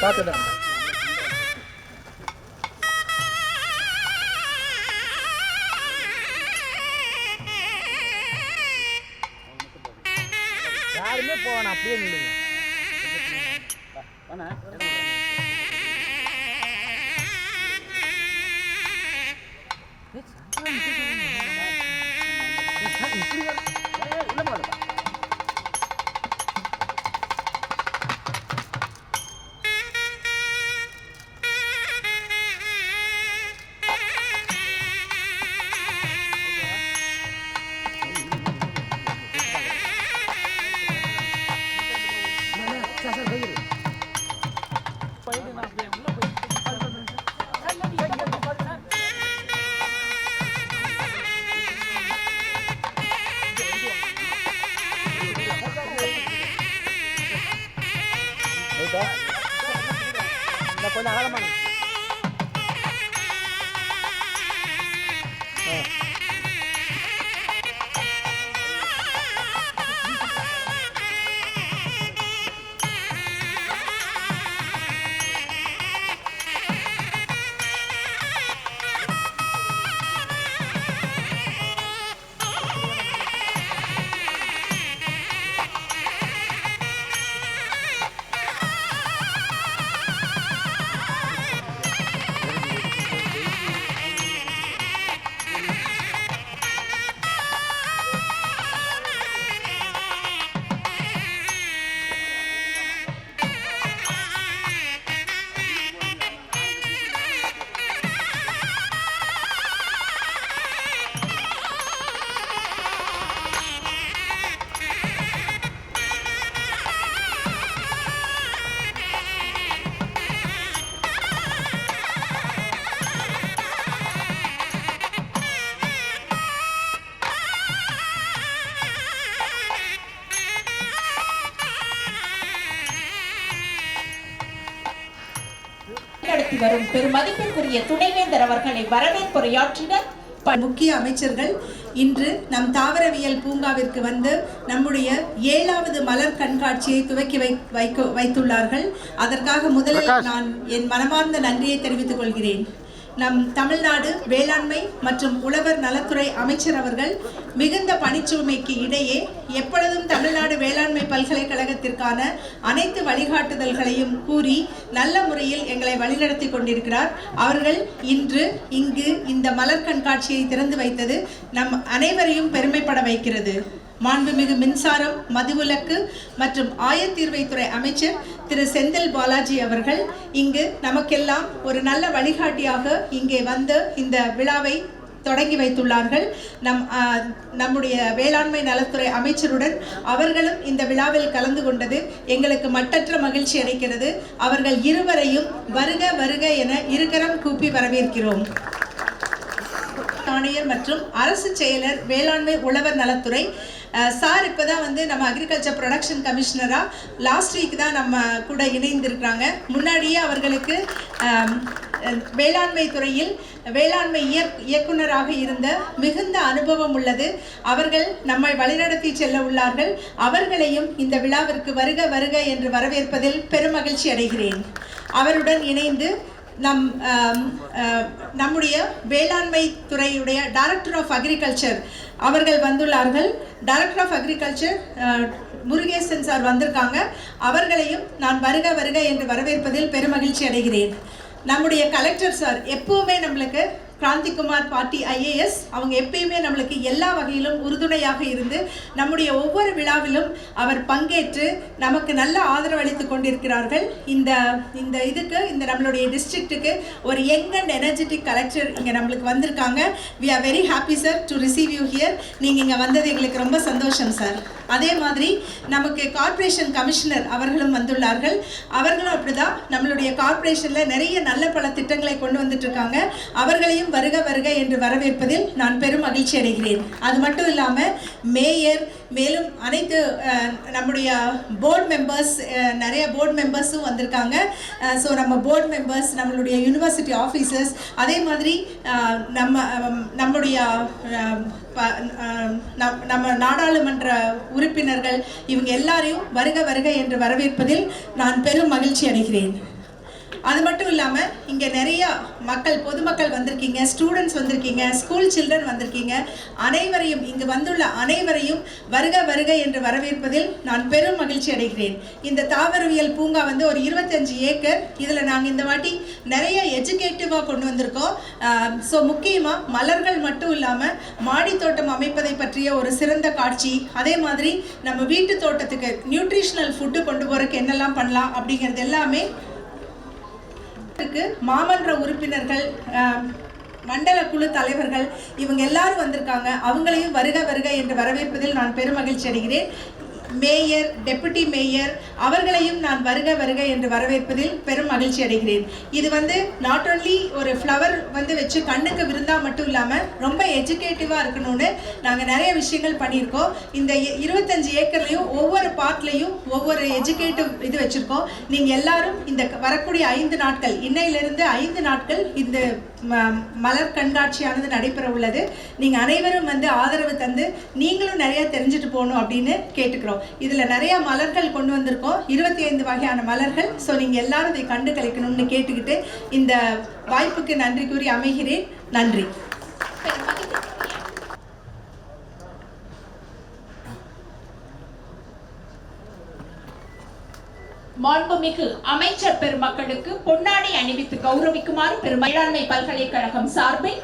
பார்த்துட்டேன். யாருமே போவானா, அப்படியே நில்லுங்க. கொஞ்சம் அகலமான வரும் பெருமதிப்பிற்குரிய துணைவேந்தர் அவர்களை வரவேற்புரையாற்றினர். முக்கிய அமைச்சர்கள் இன்று நம் தாவரவியல் பூங்காவிற்கு வந்து நம்முடைய 7வது மலர் கண்காட்சியை துவக்கி வைத்துள்ளார்கள். அதற்காக முதலில் நான் என் மனமார்ந்த நன்றியை தெரிவித்துக் கொள்கிறேன். நம் தமிழ்நாடு வேளாண்மை மற்றும் உழவர் நலத்துறை அமைச்சர் அவர்கள் மிகுந்த பணிச்சுமைக்கு இடையே எப்பொழுதும் தமிழ்நாடு வேளாண்மை பல்கலைக்கழகத்திற்கான அனைத்து வழிகாட்டுதல்களையும் கூறி நல்ல முறையில் எங்களை வழிநடத்தி கொண்டிருக்கிறார். அவர்கள் இன்று இங்கு இந்த மலர் கண்காட்சியை திறந்து வைத்தது நம் அனைவரையும் பெருமைப்பட வைக்கிறது. மாண்புமிகு மின்சாரம், மதுவிலக்கு மற்றும் ஆயத்தீர்வைத்துறை அமைச்சர் திரு செந்தில் பாலாஜி அவர்கள் இங்கு நமக்கெல்லாம் ஒரு நல்ல வழிகாட்டியாக இங்கே வந்து இந்த விழாவை தொடங்கி வைத்துள்ளார்கள். நம்முடைய வேளாண்மை நலத்துறை அமைச்சருடன் அவர்களும் இந்த விழாவில் கலந்து கொண்டது எங்களுக்கு மட்டற்ற மகிழ்ச்சி அளிக்கிறது. அவர்கள் இருவரையும் வருக வருக என இருகரம் கூப்பி வரவேற்கிறோம். ஆணையர் மற்றும் அரசு செயலர் வேளாண்மை உழவர் நலத்துறை சார் இப்போதான் வந்து நம்ம அக்ரிகல்ச்சர் ப்ரொடக்ஷன் கமிஷனராக லாஸ்ட் வீக் தான் நம்ம கூட இணைந்திருக்கிறாங்க. முன்னாடியே அவர்களுக்கு வேளாண்மை துறையில் வேளாண்மை இயக்குனராக இருந்த மிகுந்த அனுபவம் உள்ளது. அவர்கள் நம்மை வழிநடத்தி செல்ல உள்ளார்கள். அவர்களையும் இந்த விழாவிற்கு வருக வருக என்று வரவேற்பதில் பெருமகிழ்ச்சி அடைகிறேன். அவருடன் இணைந்து நம்முடைய வேளாண்மை துறையுடைய டைரக்டர் ஆஃப் அக்ரிகல்ச்சர் அவர்கள் வந்துள்ளார்கள். Director of agriculture Murugesan sir வந்திருக்காங்க. அவர்களையும் நான் வருக வருக என்று வரவேற்பதில் பெருமகிழ்ச்சி அடைகிறேன். நம்முடைய கலெக்டர் சார் எப்பவுமே நம்மளுக்கு கிராந்திகுமார் பாட்டி IAS அவங்க எப்பயுமே நம்மளுக்கு எல்லா வகையிலும் உறுதுணையாக இருந்து நம்முடைய ஒவ்வொரு விழாவிலும் அவர் பங்கேற்று நமக்கு நல்ல ஆதரவு அளித்து கொண்டிருக்கிறார்கள். இந்த இதுக்கு இந்த நம்மளுடைய டிஸ்ட்ரிக்ட்டுக்கு ஒரு யங் அண்ட் எனர்ஜெட்டிக் கலெக்டர் இங்கே நம்மளுக்கு வந்திருக்காங்க. We are very happy sir to receive you here. நீங்கள் இங்கே வந்தது எங்களுக்கு ரொம்ப சந்தோஷம் சார். அதே மாதிரி நமக்கு கார்ப்பரேஷன் கமிஷனர் அவர்களும் வந்துள்ளார்கள். அவர்களும் அப்படிதான் நம்மளுடைய கார்ப்பரேஷனில் நிறைய நல்ல பல திட்டங்களை கொண்டு வந்துட்டு இருக்காங்க. அவர்களையும் அனைவரையும் வருக வருக என்று வரவேற்பதில் நான் பெரும் மகிழ்ச்சி அடைகிறேன். அது மட்டும் இல்லாமல் மேயர், மேலும் அனைத்து நம்முடைய போர்டு மெம்பர்ஸ், நிறைய போர்டு மெம்பர்ஸும் வந்திருக்காங்க. ஸோ நம்ம போர்டு மெம்பர்ஸ், நம்மளுடைய யூனிவர்சிட்டி ஆஃபீஸர்ஸ், அதே மாதிரி நம்முடைய நம்ம நாடாளுமன்ற உறுப்பினர்கள், இவங்க எல்லாரையும் வருக வருக என்று வரவேற்பதில் நான் பெரும் மகிழ்ச்சி அடைகிறேன். அது மட்டும் இல்லாமல் இங்கே நிறைய மக்கள், பொதுமக்கள் வந்திருக்கீங்க, ஸ்டூடெண்ட்ஸ் வந்திருக்கீங்க, ஸ்கூல் சில்ட்ரன் வந்திருக்கீங்க. அனைவரையும், இங்கு வந்துள்ள அனைவரையும் வருக வருக என்று வரவேற்பதில் நான் பெரும் மகிழ்ச்சி அடைகிறேன். இந்த தாவரவியல் பூங்கா வந்து ஒரு 25 ஏக்கர். இதில் நாங்கள் இந்த வாட்டி நிறைய எஜுகேட்டிவாக கொண்டு வந்திருக்கோம். ஸோ முக்கியமாக மலர்கள் மட்டும் இல்லாமல் மாடி தோட்டம் அமைப்பதை பற்றிய ஒரு சிறந்த காட்சி, அதே மாதிரி நம்ம வீட்டு தோட்டத்துக்கு நியூட்ரிஷனல் ஃபுட்டு கொண்டு போகிறதுக்கு என்னெல்லாம் பண்ணலாம் அப்படிங்கிறது எல்லாமே மாமன்ற உறுப்பினர்கள், மண்டல குழு தலைவர்கள், இவங்க எல்லாரும் வந்திருக்காங்க. அவங்களையும் வருக வருக என்று வரவேற்பதில் நான் பெருமகிழ்ச்சி அடைகிறேன். மேயர், டெபுட்டி மேயர் அவர்களையும் நான் வருக வருக என்று வரவேற்பதில் பெரும் மகிழ்ச்சி அடைகிறேன். இது வந்து நாட் ஒன்லி ஒரு ஃப்ளவர் வந்து வச்சு கண்ணுக்கு விருந்தா மட்டும் இல்லாமல் ரொம்ப எஜுகேட்டிவாக இருக்கணும்னு நாங்கள் நிறைய விஷயங்கள் பண்ணியிருக்கோம். இந்த 25 ஏக்கர்லையும் ஒவ்வொரு பார்ட்லையும் ஒவ்வொரு எஜுகேட்டிவ் இது வச்சுருக்கோம். நீங்கள் எல்லாரும் இந்த வரக்கூடிய 5 நாட்கள், இன்னையிலிருந்து 5 நாட்கள் இந்த மலர் கண்காட்சியானது நடைபெற உள்ளது. நீங்கள் அனைவரும் வந்து ஆதரவு தந்து நீங்களும் நிறைய தெரிஞ்சுட்டு போகணும் அப்படின்னு கேட்டுக்கிறோம். இதில் நிறைய மலர்கள் கொண்டு வந்திருக்கோம், 25 வகையான மலர்கள். ஸோ நீங்கள் எல்லாரும் இதை கண்டு கழிக்கணும்னு கேட்டுக்கிட்டு இந்த வாய்ப்புக்கு நன்றி கூறி அமைகிறேன். நன்றி. மாண்புமிகு அமைச்சர் பெருமக்களுக்கு பொன்னாடை அணிவித்து கௌரவிக்குமாறு மேலாண்மை பல்கலைக்கழகம் சார்பில்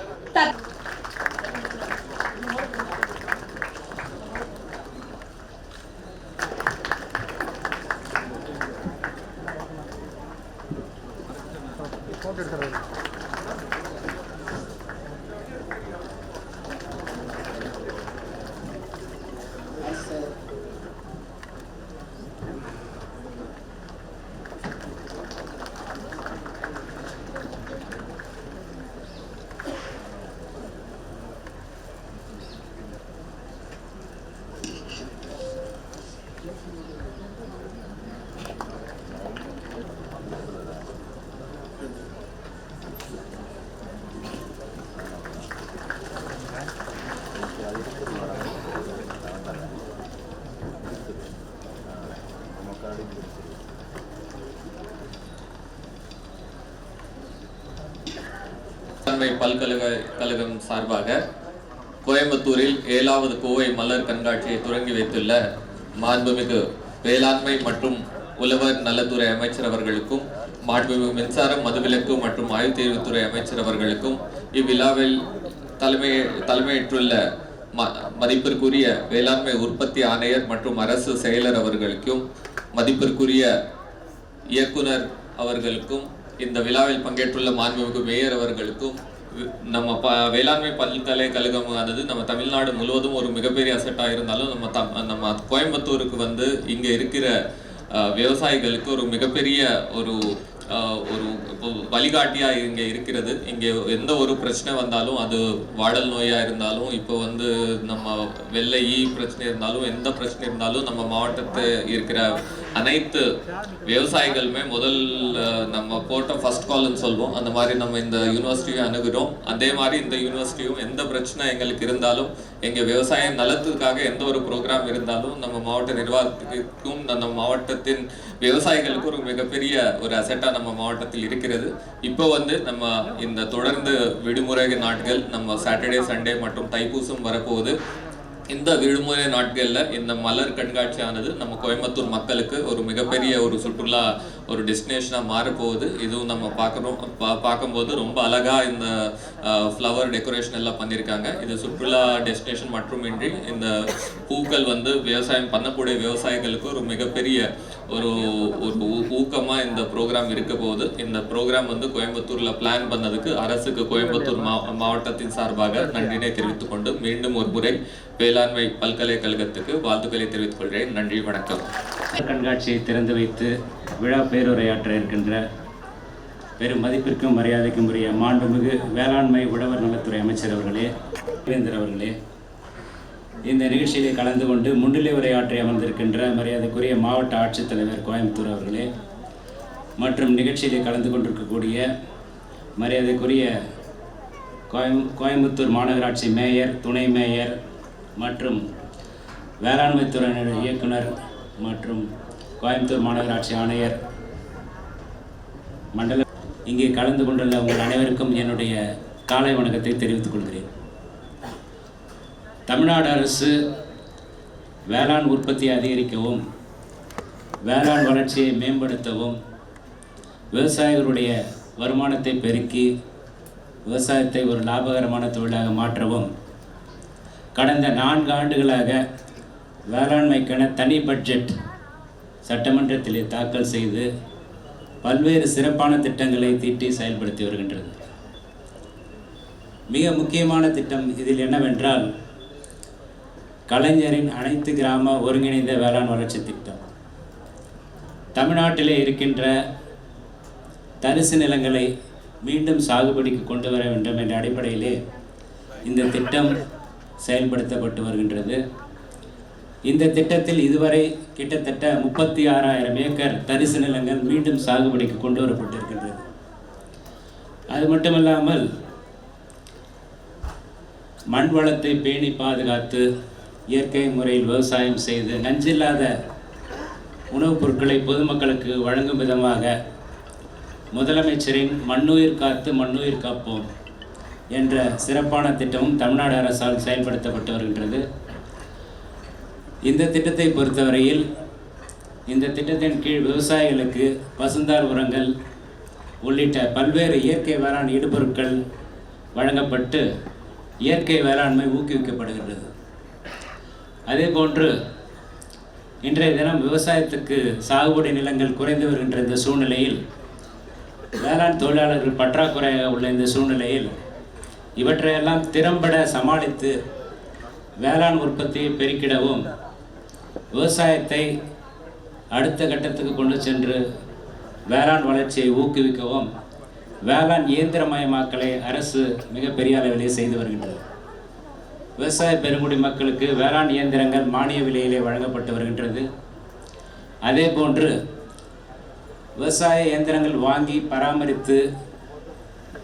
பல்கலைக்கழகம் சார்பாக கோயம்புத்தூரில் 7வது கோவை மலர் கண்காட்சியை தொடங்கி வைத்துள்ள மாண்புமிகு வேளாண்மை மற்றும் உழவர் நலத்துறை அமைச்சர் அவர்களுக்கும், மாண்புமிகு மின்சாரம், மதுவிலக்கு மற்றும் ஆயுள்தேர்வுத்துறை அமைச்சர் அவர்களுக்கும், இவ்விழாவில் தலைமையேற்றுள்ள மதிப்பிற்குரிய வேளாண்மை உற்பத்தி ஆணையர் மற்றும் அரசு செயலர் அவர்களுக்கும், மதிப்பிற்குரிய இயக்குனர் அவர்களுக்கும், இந்த விழாவில் பங்கேற்றுள்ள மாண்புமிகு மேயர் அவர்களுக்கும், நம்ம வேளாண்மை பல்கலைக்கழகமானது நம்ம தமிழ்நாடு முழுவதும் ஒரு மிகப்பெரிய அசெட்டாக இருந்தாலும் நம்ம கோயம்புத்தூருக்கு வந்து இங்கே இருக்கிற விவசாயிகளுக்கு ஒரு மிகப்பெரிய ஒரு வழிகாட்டியாக இங்கே இருக்கிறது. இங்கே எந்த ஒரு பிரச்சனை வந்தாலும், அது வாடல் நோயாக இருந்தாலும், இப்போ வந்து நம்ம வெள்ளை பிரச்சனை இருந்தாலும், எந்த பிரச்சனை இருந்தாலும் நம்ம மாவட்டத்தை இருக்கிற அனைத்து விவசாயிகளுமே நம்ம போட்ட ஃபர்ஸ்ட் கால்னு சொல்வோம். அந்த மாதிரி நம்ம இந்த யூனிவர்சிட்டியை அணுகிறோம். அதே மாதிரி இந்த யூனிவர்சிட்டியும் எந்த பிரச்சனை எங்களுக்கு இருந்தாலும், எங்கள் விவசாய நலத்துக்காக எந்த ஒரு ப்ரோக்ராம் இருந்தாலும் நம்ம மாவட்ட நிர்வாகத்துக்கும் நம்ம மாவட்டத்தின் விவசாயிகளுக்கும் ஒரு மிகப்பெரிய ஒரு அசெட்டாக நம்ம மாவட்டத்தில் இருக்கிறது. இப்போ வந்து நம்ம இந்த தொடர்ந்து விடுமுறை நாட்கள், நம்ம சாட்டர்டே, சண்டே மற்றும் தைப்பூசம் வரப்போகுது. இந்த விடுமுறை நாட்களில் இந்த மலர் கண்காட்சியானது நம்ம கோயம்புத்தூர் மக்களுக்கு ஒரு மிகப்பெரிய ஒரு சுற்றுலா ஒரு டெஸ்டினேஷனாக மாறப்போகுது. இதுவும் நம்ம பார்க்கும்போது ரொம்ப அழகாக இந்த ஃப்ளவர் டெக்கரேஷன் எல்லாம் பண்ணியிருக்காங்க. இது சுற்றுலா டெஸ்டினேஷன் மட்டுமின்றி இந்த பூக்கள் வந்து விவசாயம் பண்ணக்கூடிய விவசாயிகளுக்கு ஒரு மிகப்பெரிய ஒரு ஊக்கமாக இந்த ப்ரோக்ராம் இருக்க போகுது. இந்த ப்ரோக்ராம் வந்து கோயம்புத்தூரில் பிளான் பண்ணதுக்கு அரசுக்கு கோயம்புத்தூர் மாவட்டத்தின் சார்பாக நன்றினை தெரிவித்துக் கொண்டு மீண்டும் ஒரு முறை வேளாண்மை பல்கலைக்கழகத்துக்கு வாழ்த்துக்களை தெரிவித்துக் கொள்கிறேன். நன்றி, வணக்கம். கண்காட்சியை திறந்து வைத்து விழா பேருரையாற்ற இருக்கின்ற பெரும் மதிப்பிற்கும் மரியாதைக்கும் உரிய மாண்புமிகு வேளாண்மை உழவர் நலத்துறை அமைச்சர் அவர்களே, வேந்தர் அவர்களே, இந்த நிகழ்ச்சியிலே கலந்து கொண்டு முன்னிலை உரையாற்றி அமர்ந்திருக்கின்ற மரியாதைக்குரிய மாவட்ட ஆட்சித்தலைவர் கோயம்புத்தூர் அவர்களே, மற்றும் நிகழ்ச்சியிலே கலந்து கொண்டிருக்கக்கூடிய மரியாதைக்குரிய கோயம்புத்தூர் மாநகராட்சி மேயர், துணை மேயர் மற்றும் வேளாண்மை துறையினர் இயக்குனர் மற்றும் கோயம்புத்தூர் மாநகராட்சி ஆணையர், மண்டல இங்கே கலந்து கொண்டுள்ள உங்கள் அனைவருக்கும் என்னுடைய காலை வணக்கத்தை தெரிவித்துக் கொள்கிறேன். தமிழ்நாடு அரசு வேளாண் உற்பத்தியை அதிகரிக்கவும், வேளாண் வளர்ச்சியை மேம்படுத்தவும், விவசாயிகளுடைய வருமானத்தை பெருக்கி விவசாயத்தை ஒரு லாபகரமான தொழிலாக மாற்றவும் கடந்த 4 ஆண்டுகளாக வேளாண்மைக்கான தனி பட்ஜெட் சட்டமன்றத்திலே தாக்கல் செய்து பல்வேறு சிறப்பான திட்டங்களை தீட்டி செயல்படுத்தி வருகின்றது. மிக முக்கியமான திட்டம் இதில் என்னவென்றால் கலைஞரின் அனைத்து கிராம ஒருங்கிணைந்த வேளாண் வளர்ச்சி திட்டம். தமிழ்நாட்டிலே இருக்கின்ற தரிசு நிலங்களை மீண்டும் சாகுபடிக்கு கொண்டு வர வேண்டும் என்ற அடிப்படையிலே இந்த திட்டம் செயல்படுத்தப்பட்டு வருகின்றது. இந்த திட்டத்தில் இதுவரை கிட்டத்தட்ட 36,000 ஏக்கர் தரிசு நிலங்கள் மீண்டும் சாகுபடிக்கு கொண்டு வரப்பட்டிருக்கின்றது. அது மட்டுமல்லாமல் மண் வளத்தை பேணி பாதுகாத்து இயற்கை முறையில் விவசாயம் செய்து நஞ்சில்லாத உணவுப் பொருட்களை பொதுமக்களுக்கு வழங்கும் விதமாக முதலமைச்சரின் மண்ணுயிர் காத்து மண்ணுயிர் காப்போம் என்ற சிறப்பான திட்டமும் தமிழ்நாடு அரசால் செயல்படுத்தப்பட்டு வருகின்றது. இந்த திட்டத்தை பொறுத்தவரையில் இந்த திட்டத்தின் கீழ் விவசாயிகளுக்கு பசுந்தாள் உரங்கள் உள்ளிட்ட பல்வேறு இயற்கை வேளாண் இடுபொருட்கள் வழங்கப்பட்டு இயற்கை வேளாண்மை ஊக்குவிக்கப்படுகின்றது. அதேபோன்று இன்றைய தினம் விவசாயத்துக்கு சாகுபடி நிலங்கள் குறைந்து வருகின்ற இந்த சூழ்நிலையில், வேளாண் தொழிலாளர்கள் பற்றாக்குறையாக உள்ள இந்த சூழ்நிலையில் இவற்றையெல்லாம் திறம்பட சமாளித்து வேளாண் உற்பத்தியை பெருக்கிடவும், விவசாயத்தை அடுத்த கட்டத்துக்கு கொண்டு சென்று வேளாண் வளர்ச்சியை ஊக்குவிக்கவும் வேளாண் இயந்திரமயமாக்கலை அரசு மிகப்பெரிய அளவிலே செய்து வருகின்றது. விவசாய பெருங்குடி மக்களுக்கு வேளாண் இயந்திரங்கள் மானிய விலையிலே வழங்கப்பட்டு வருகின்றது. அதே போன்று விவசாய இயந்திரங்கள் வாங்கி பராமரித்து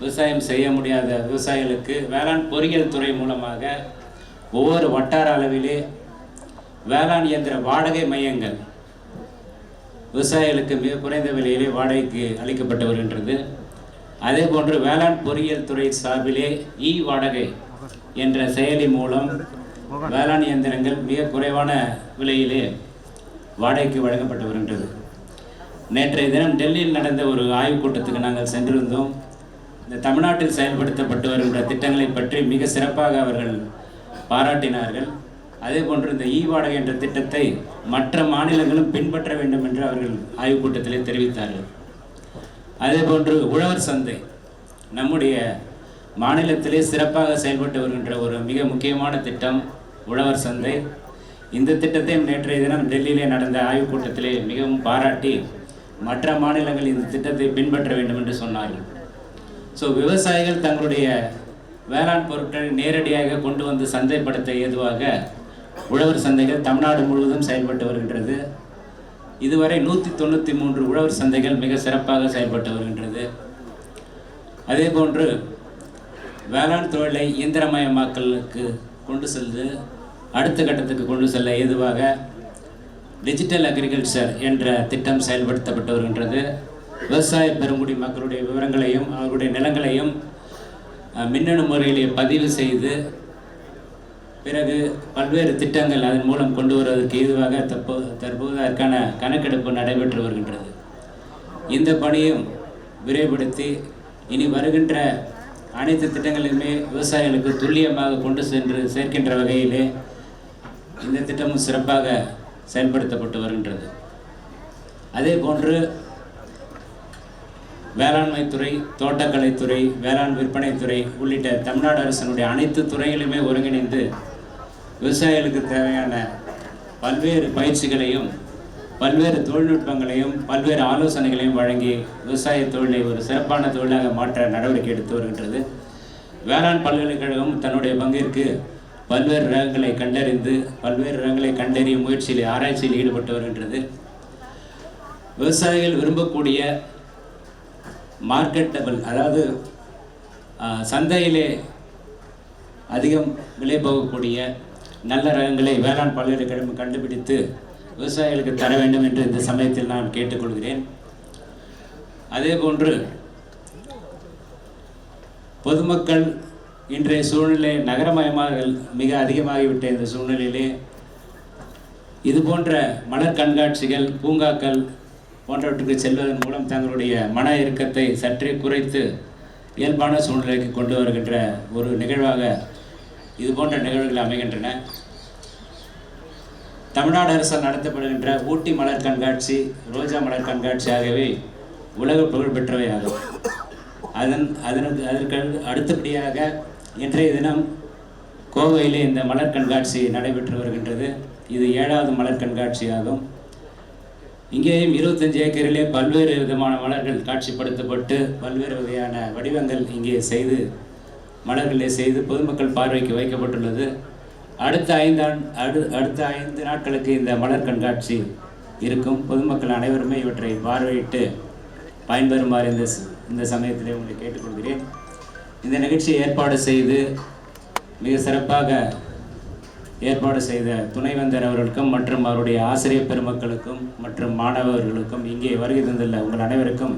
விவசாயம் செய்ய முடியாத விவசாயிகளுக்கு வேளாண் பொறியியல் துறை மூலமாக ஒவ்வொரு வட்டார அளவிலே வேளாண் இயந்திர வாடகை மையங்கள் விவசாயிகளுக்கு மிக குறைந்த விலையிலே வாடகைக்கு அளிக்கப்பட்டு வருகின்றது. அதே போன்று வேளாண் பொறியியல் துறை சார்பிலே வாடகை என்ற செயலி மூலம் வேளாண் இயந்திரங்கள் மிக குறைவான விலையிலே வாடகைக்கு வழங்கப்பட்டு வருகின்றது. நேற்றைய தினம் டெல்லியில் நடந்த ஒரு ஆய்வுக் கூட்டத்துக்கு நாங்கள் சென்றிருந்தோம். இந்த தமிழ்நாட்டில் செயல்படுத்தப்பட்டு வருகின்ற திட்டங்களை பற்றி மிக சிறப்பாக அவர்கள் பாராட்டினார்கள். அதே போன்று இந்த வாடகை என்ற திட்டத்தை மற்ற மாநிலங்களும் பின்பற்ற வேண்டும் என்று அவர்கள் ஆய்வுக் கூட்டத்திலே தெரிவித்தார்கள். அதே போன்று உழவர் சந்தை நம்முடைய மாநிலத்திலே சிறப்பாக செயல்பட்டு வருகின்ற ஒரு மிக முக்கியமான திட்டம் உழவர் சந்தை. இந்த திட்டத்தை நேற்றைய தினம் டெல்லியிலே நடந்த ஆய்வுக் கூட்டத்திலே மிகவும் பாராட்டி மற்ற மாநிலங்கள் இந்த திட்டத்தை பின்பற்ற வேண்டும் என்று சொன்னார்கள். விவசாயிகள் தங்களுடைய வேளாண் பொருட்களை நேரடியாக கொண்டு வந்து சந்தைப்படுத்த ஏதுவாக உழவர் சந்தைகள் தமிழ்நாடு முழுவதும் செயல்பட்டு வருகின்றது. இதுவரை 193 உழவர் சந்தைகள் மிக சிறப்பாக செயல்பட்டு வருகின்றது. அதே போன்று வேளாண் தொழிலை இயந்திரமயமாக்கலுக்கு கொண்டு சென்று அடுத்த கட்டத்துக்கு கொண்டு செல்ல ஏதுவாக டிஜிட்டல் அக்ரிகல்ச்சர் என்ற திட்டம் செயல்படுத்தப்பட்டு வருகின்றது. விவசாய பெருங்குடி மக்களுடைய விவரங்களையும் அவர்களுடைய நிலங்களையும் மின்னணு முறையிலே பதிவு செய்து பிறகு பல்வேறு திட்டங்கள் அதன் மூலம் கொண்டு வருவதற்கு ஏதுவாக தற்போது அதற்கான கணக்கெடுப்பு நடைபெற்று வருகின்றது. இந்த பணியும் விரைவுபடுத்தி இனி வருகின்ற அனைத்து திட்டங்களையுமே விவசாயிகளுக்கு துல்லியமாக கொண்டு சென்று சேர்க்கின்ற வகையிலே இந்த திட்டமும் சிறப்பாக செயல்படுத்தப்பட்டு வருகின்றது. அதே போன்று வேளாண்மை துறை, தோட்டக்கலைத்துறை, வேளாண் விற்பனைத்துறை உள்ளிட்ட தமிழ்நாடு அரசினுடைய அனைத்து துறைகளுமே ஒருங்கிணைந்து விவசாயிகளுக்கு தேவையான பல்வேறு பயிற்சிகளையும் பல்வேறு தொழில்நுட்பங்களையும் பல்வேறு ஆலோசனைகளையும் வழங்கி விவசாய தொழிலை ஒரு சிறப்பான தொழிலாக மாற்ற நடவடிக்கை எடுத்து வருகின்றது. வேளாண் பல்கலைக்கழகம் தன்னுடைய பங்கிற்கு பல்வேறு ரகங்களை கண்டறிந்து பல்வேறு ரகங்களை கண்டறியும் முயற்சியில் ஆராய்ச்சியில் ஈடுபட்டு வருகின்றது. விவசாயிகள் விரும்பக்கூடிய மார்க்கெட்டபிள், அதாவது சந்தையிலே அதிகம் விலை போகக்கூடிய நல்ல ரகங்களை வேளாண் பல்கலைக்கழகம் கண்டுபிடித்து விவசாயிகளுக்கு தர வேண்டும் என்று இந்த சமயத்தில் நான் கேட்டுக்கொள்கிறேன். அதே போன்று பொதுமக்கள் இன்றைய சூழ்நிலை நகரமயமாதல் மிக அதிகமாகிவிட்ட இந்த சூழ்நிலையிலே இது போன்ற மலர் கண்காட்சிகள், பூங்காக்கள் போன்றவற்றுக்கு செல்வதன் மூலம் தங்களுடைய மன இறுக்கத்தை சற்றே குறைத்து இயல்பான சூழ்நிலைக்கு கொண்டு வருகின்ற ஒரு நிகழ்வாக இது போன்ற நிகழ்வுகள் அமைகின்றன. தமிழ்நாடு அரசால் நடத்தப்படுகின்ற ஊட்டி மலர் கண்காட்சி, ரோஜா மலர் கண்காட்சி ஆகியவை உலக புகழ்பெற்றவையாகும். அதற்கு அடுத்தபடியாக இன்றைய தினம் கோவையிலே இந்த மலர் கண்காட்சி நடைபெற்று வருகின்றது. இது 7வது மலர் கண்காட்சி ஆகும். இங்கேயும் 25 ஏக்கரிலே பல்வேறு விதமான மலர்கள் காட்சிப்படுத்தப்பட்டு பல்வேறு வகையான வடிவங்கள் இங்கே செய்து மலர்களை செய்து பொதுமக்கள் பார்வைக்கு வைக்கப்பட்டுள்ளது. அடுத்த 5 நாட்களுக்கு இந்த மலர் கண்காட்சி இருக்கும். பொதுமக்கள் அனைவருமே இவற்றை பார்வையிட்டு பயன்பெறுமாறு இந்த சமயத்திலே உங்களை கேட்டுக்கொள்கிறேன். இந்த நிகழ்ச்சியை ஏற்பாடு செய்து மிக சிறப்பாக ஏற்பாடு செய்த துணைவேந்தர் அவர்களுக்கும் மற்றும் அவருடைய ஆசிரியர் பெருமக்களுக்கும் மற்றும் மாணவர்களுக்கும் இங்கே வருகை தந்துள்ள உங்கள் அனைவருக்கும்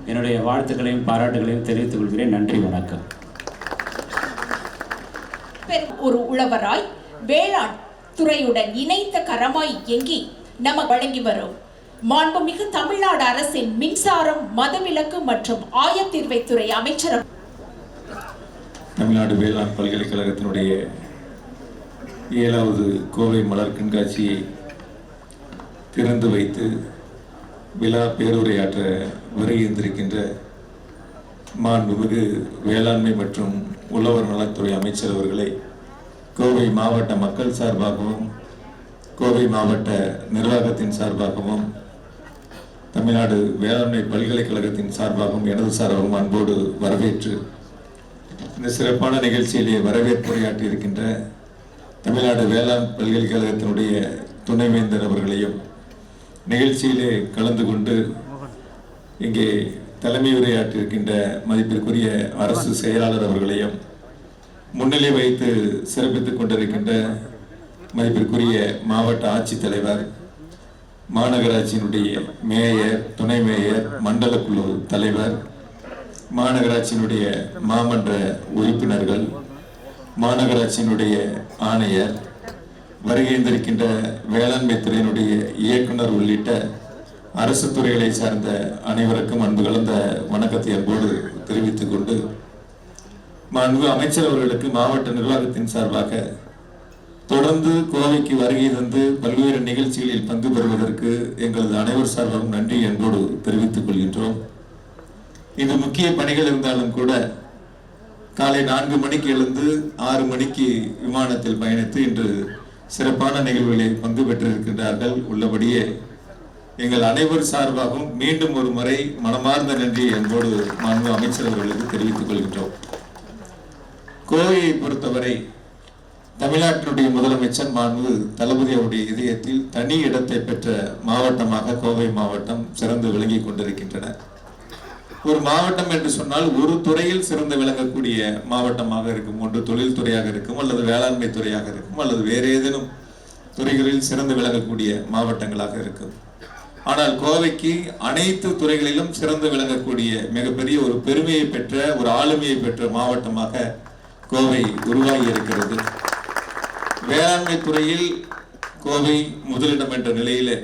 என்னுடைய வாழ்த்துக்களையும் பாராட்டுகளையும் தெரிவித்துக் கொள்கிறேன். நன்றி, வணக்கம். ஒரு உழவராய் வேளாண் துறையுடன் இணைத்த கரமாய் இயங்கி நமக்கு வழங்கி வரும் மாண்புமிகு தமிழ்நாடு அரசின் மின்சாரம், மதவிலக்கு மற்றும் ஆயத்தீர்வைத்துறை அமைச்சர் தமிழ்நாடு வேளாண் பல்கலைக்கழகத்தினுடைய 7வது கோவை மலர் கண்காட்சியை திறந்து வைத்து விழா பேருரையாற்ற வருகின்றிருக்கின்ற மாண்புமிகு வேளாண்மை மற்றும் உழவர் நலத்துறை அமைச்சர் அவர்களை கோவை மாவட்ட மக்கள் சார்பாகவும் கோவை மாவட்ட நிர்வாகத்தின் சார்பாகவும் தமிழ்நாடு வேளாண்மை பல்கலைக்கழகத்தின் சார்பாகவும் எனது சார்பாகவும் அன்போடு வரவேற்று இந்த சிறப்பான நிகழ்ச்சியிலே வரவேற்புரையாற்றி இருக்கின்ற தமிழ்நாடு வேளாண் பல்கலைக்கழகத்தினுடைய துணைவேந்தர் அவர்களையும் நிகழ்ச்சியிலே கலந்து கொண்டு இங்கே தலைமை உரையாற்றியிருக்கின்ற மதிப்பிற்குரிய அரசு செயலாளர் அவர்களையும் முன்னிலை வைத்து சிறப்பித்துக் கொண்டிருக்கின்ற மதிப்பிற்குரிய மாவட்ட ஆட்சித்தலைவர், மாநகராட்சியினுடைய மேயர், துணை மேயர், மண்டல குழு தலைவர், மாநகராட்சியினுடைய மாமன்ற உறுப்பினர்கள், மாநகராட்சியினுடைய ஆணையர், வருகின்றிருக்கின்ற வேளாண்மை துறையினுடைய இயக்குனர் உள்ளிட்ட அரசு துறைகளை சார்ந்த அனைவருக்கும் அன்பு கலந்த வணக்கத்தை அன்போடு தெரிவித்துக் கொண்டு மாண்பு அமைச்சர் அவர்களுக்கு மாவட்ட நிர்வாகத்தின் சார்பாக தொடர்ந்து கோவைக்கு வருகை தந்து பல்வேறு நிகழ்ச்சிகளில் பங்கு பெறுவதற்கு எங்களது அனைவர் சார்பாகவும் நன்றி அன்போடு தெரிவித்துக் கொள்கின்றோம். இது முக்கிய பணிகள் இருந்தாலும் கூட காலை 4 மணிக்கு எழுந்து 6 மணிக்கு விமானத்தில் பயணித்து இன்று சிறப்பான நிகழ்வுகளில் பங்கு பெற்றிருக்கின்றார்கள். உள்ளபடியே எங்கள் அனைவர் சார்பாகவும் மீண்டும் ஒரு முறை மனமார்ந்த நன்றி என்போடு மாண்பு அமைச்சர் அவர்களுக்கு தெரிவித்துக் கொள்கின்றோம். கோவையை பொறுத்தவரை தமிழ்நாட்டினுடைய முதலமைச்சர் மாண்பு தளபதி அவருடைய இதயத்தில் தனி இடத்தை பெற்ற மாவட்டமாக கோவை மாவட்டம் சிறந்து விளங்கி கொண்டிருக்கின்றன. ஒரு மாவட்டம் என்று சொன்னால் ஒரு துறையில் சிறந்து விளங்கக்கூடிய மாவட்டமாக இருக்கும். ஒன்று தொழில் துறையாக இருக்கும், அல்லது வேளாண்மை துறையாக இருக்கும், அல்லது வேறு ஏதேனும் துறைகளில் சிறந்து விளங்கக்கூடிய மாவட்டங்களாக இருக்கும். ஆனால் கோவைக்கு அனைத்து துறைகளிலும் சிறந்து விளங்கக்கூடிய மிகப்பெரிய ஒரு பெருமையை பெற்ற, ஒரு ஆளுமையை பெற்ற மாவட்டமாக கோவை உருவாகி இருக்கிறது. வேளாண்மை துறையில் கோவை முதலிடம் என்ற நிலையிலே,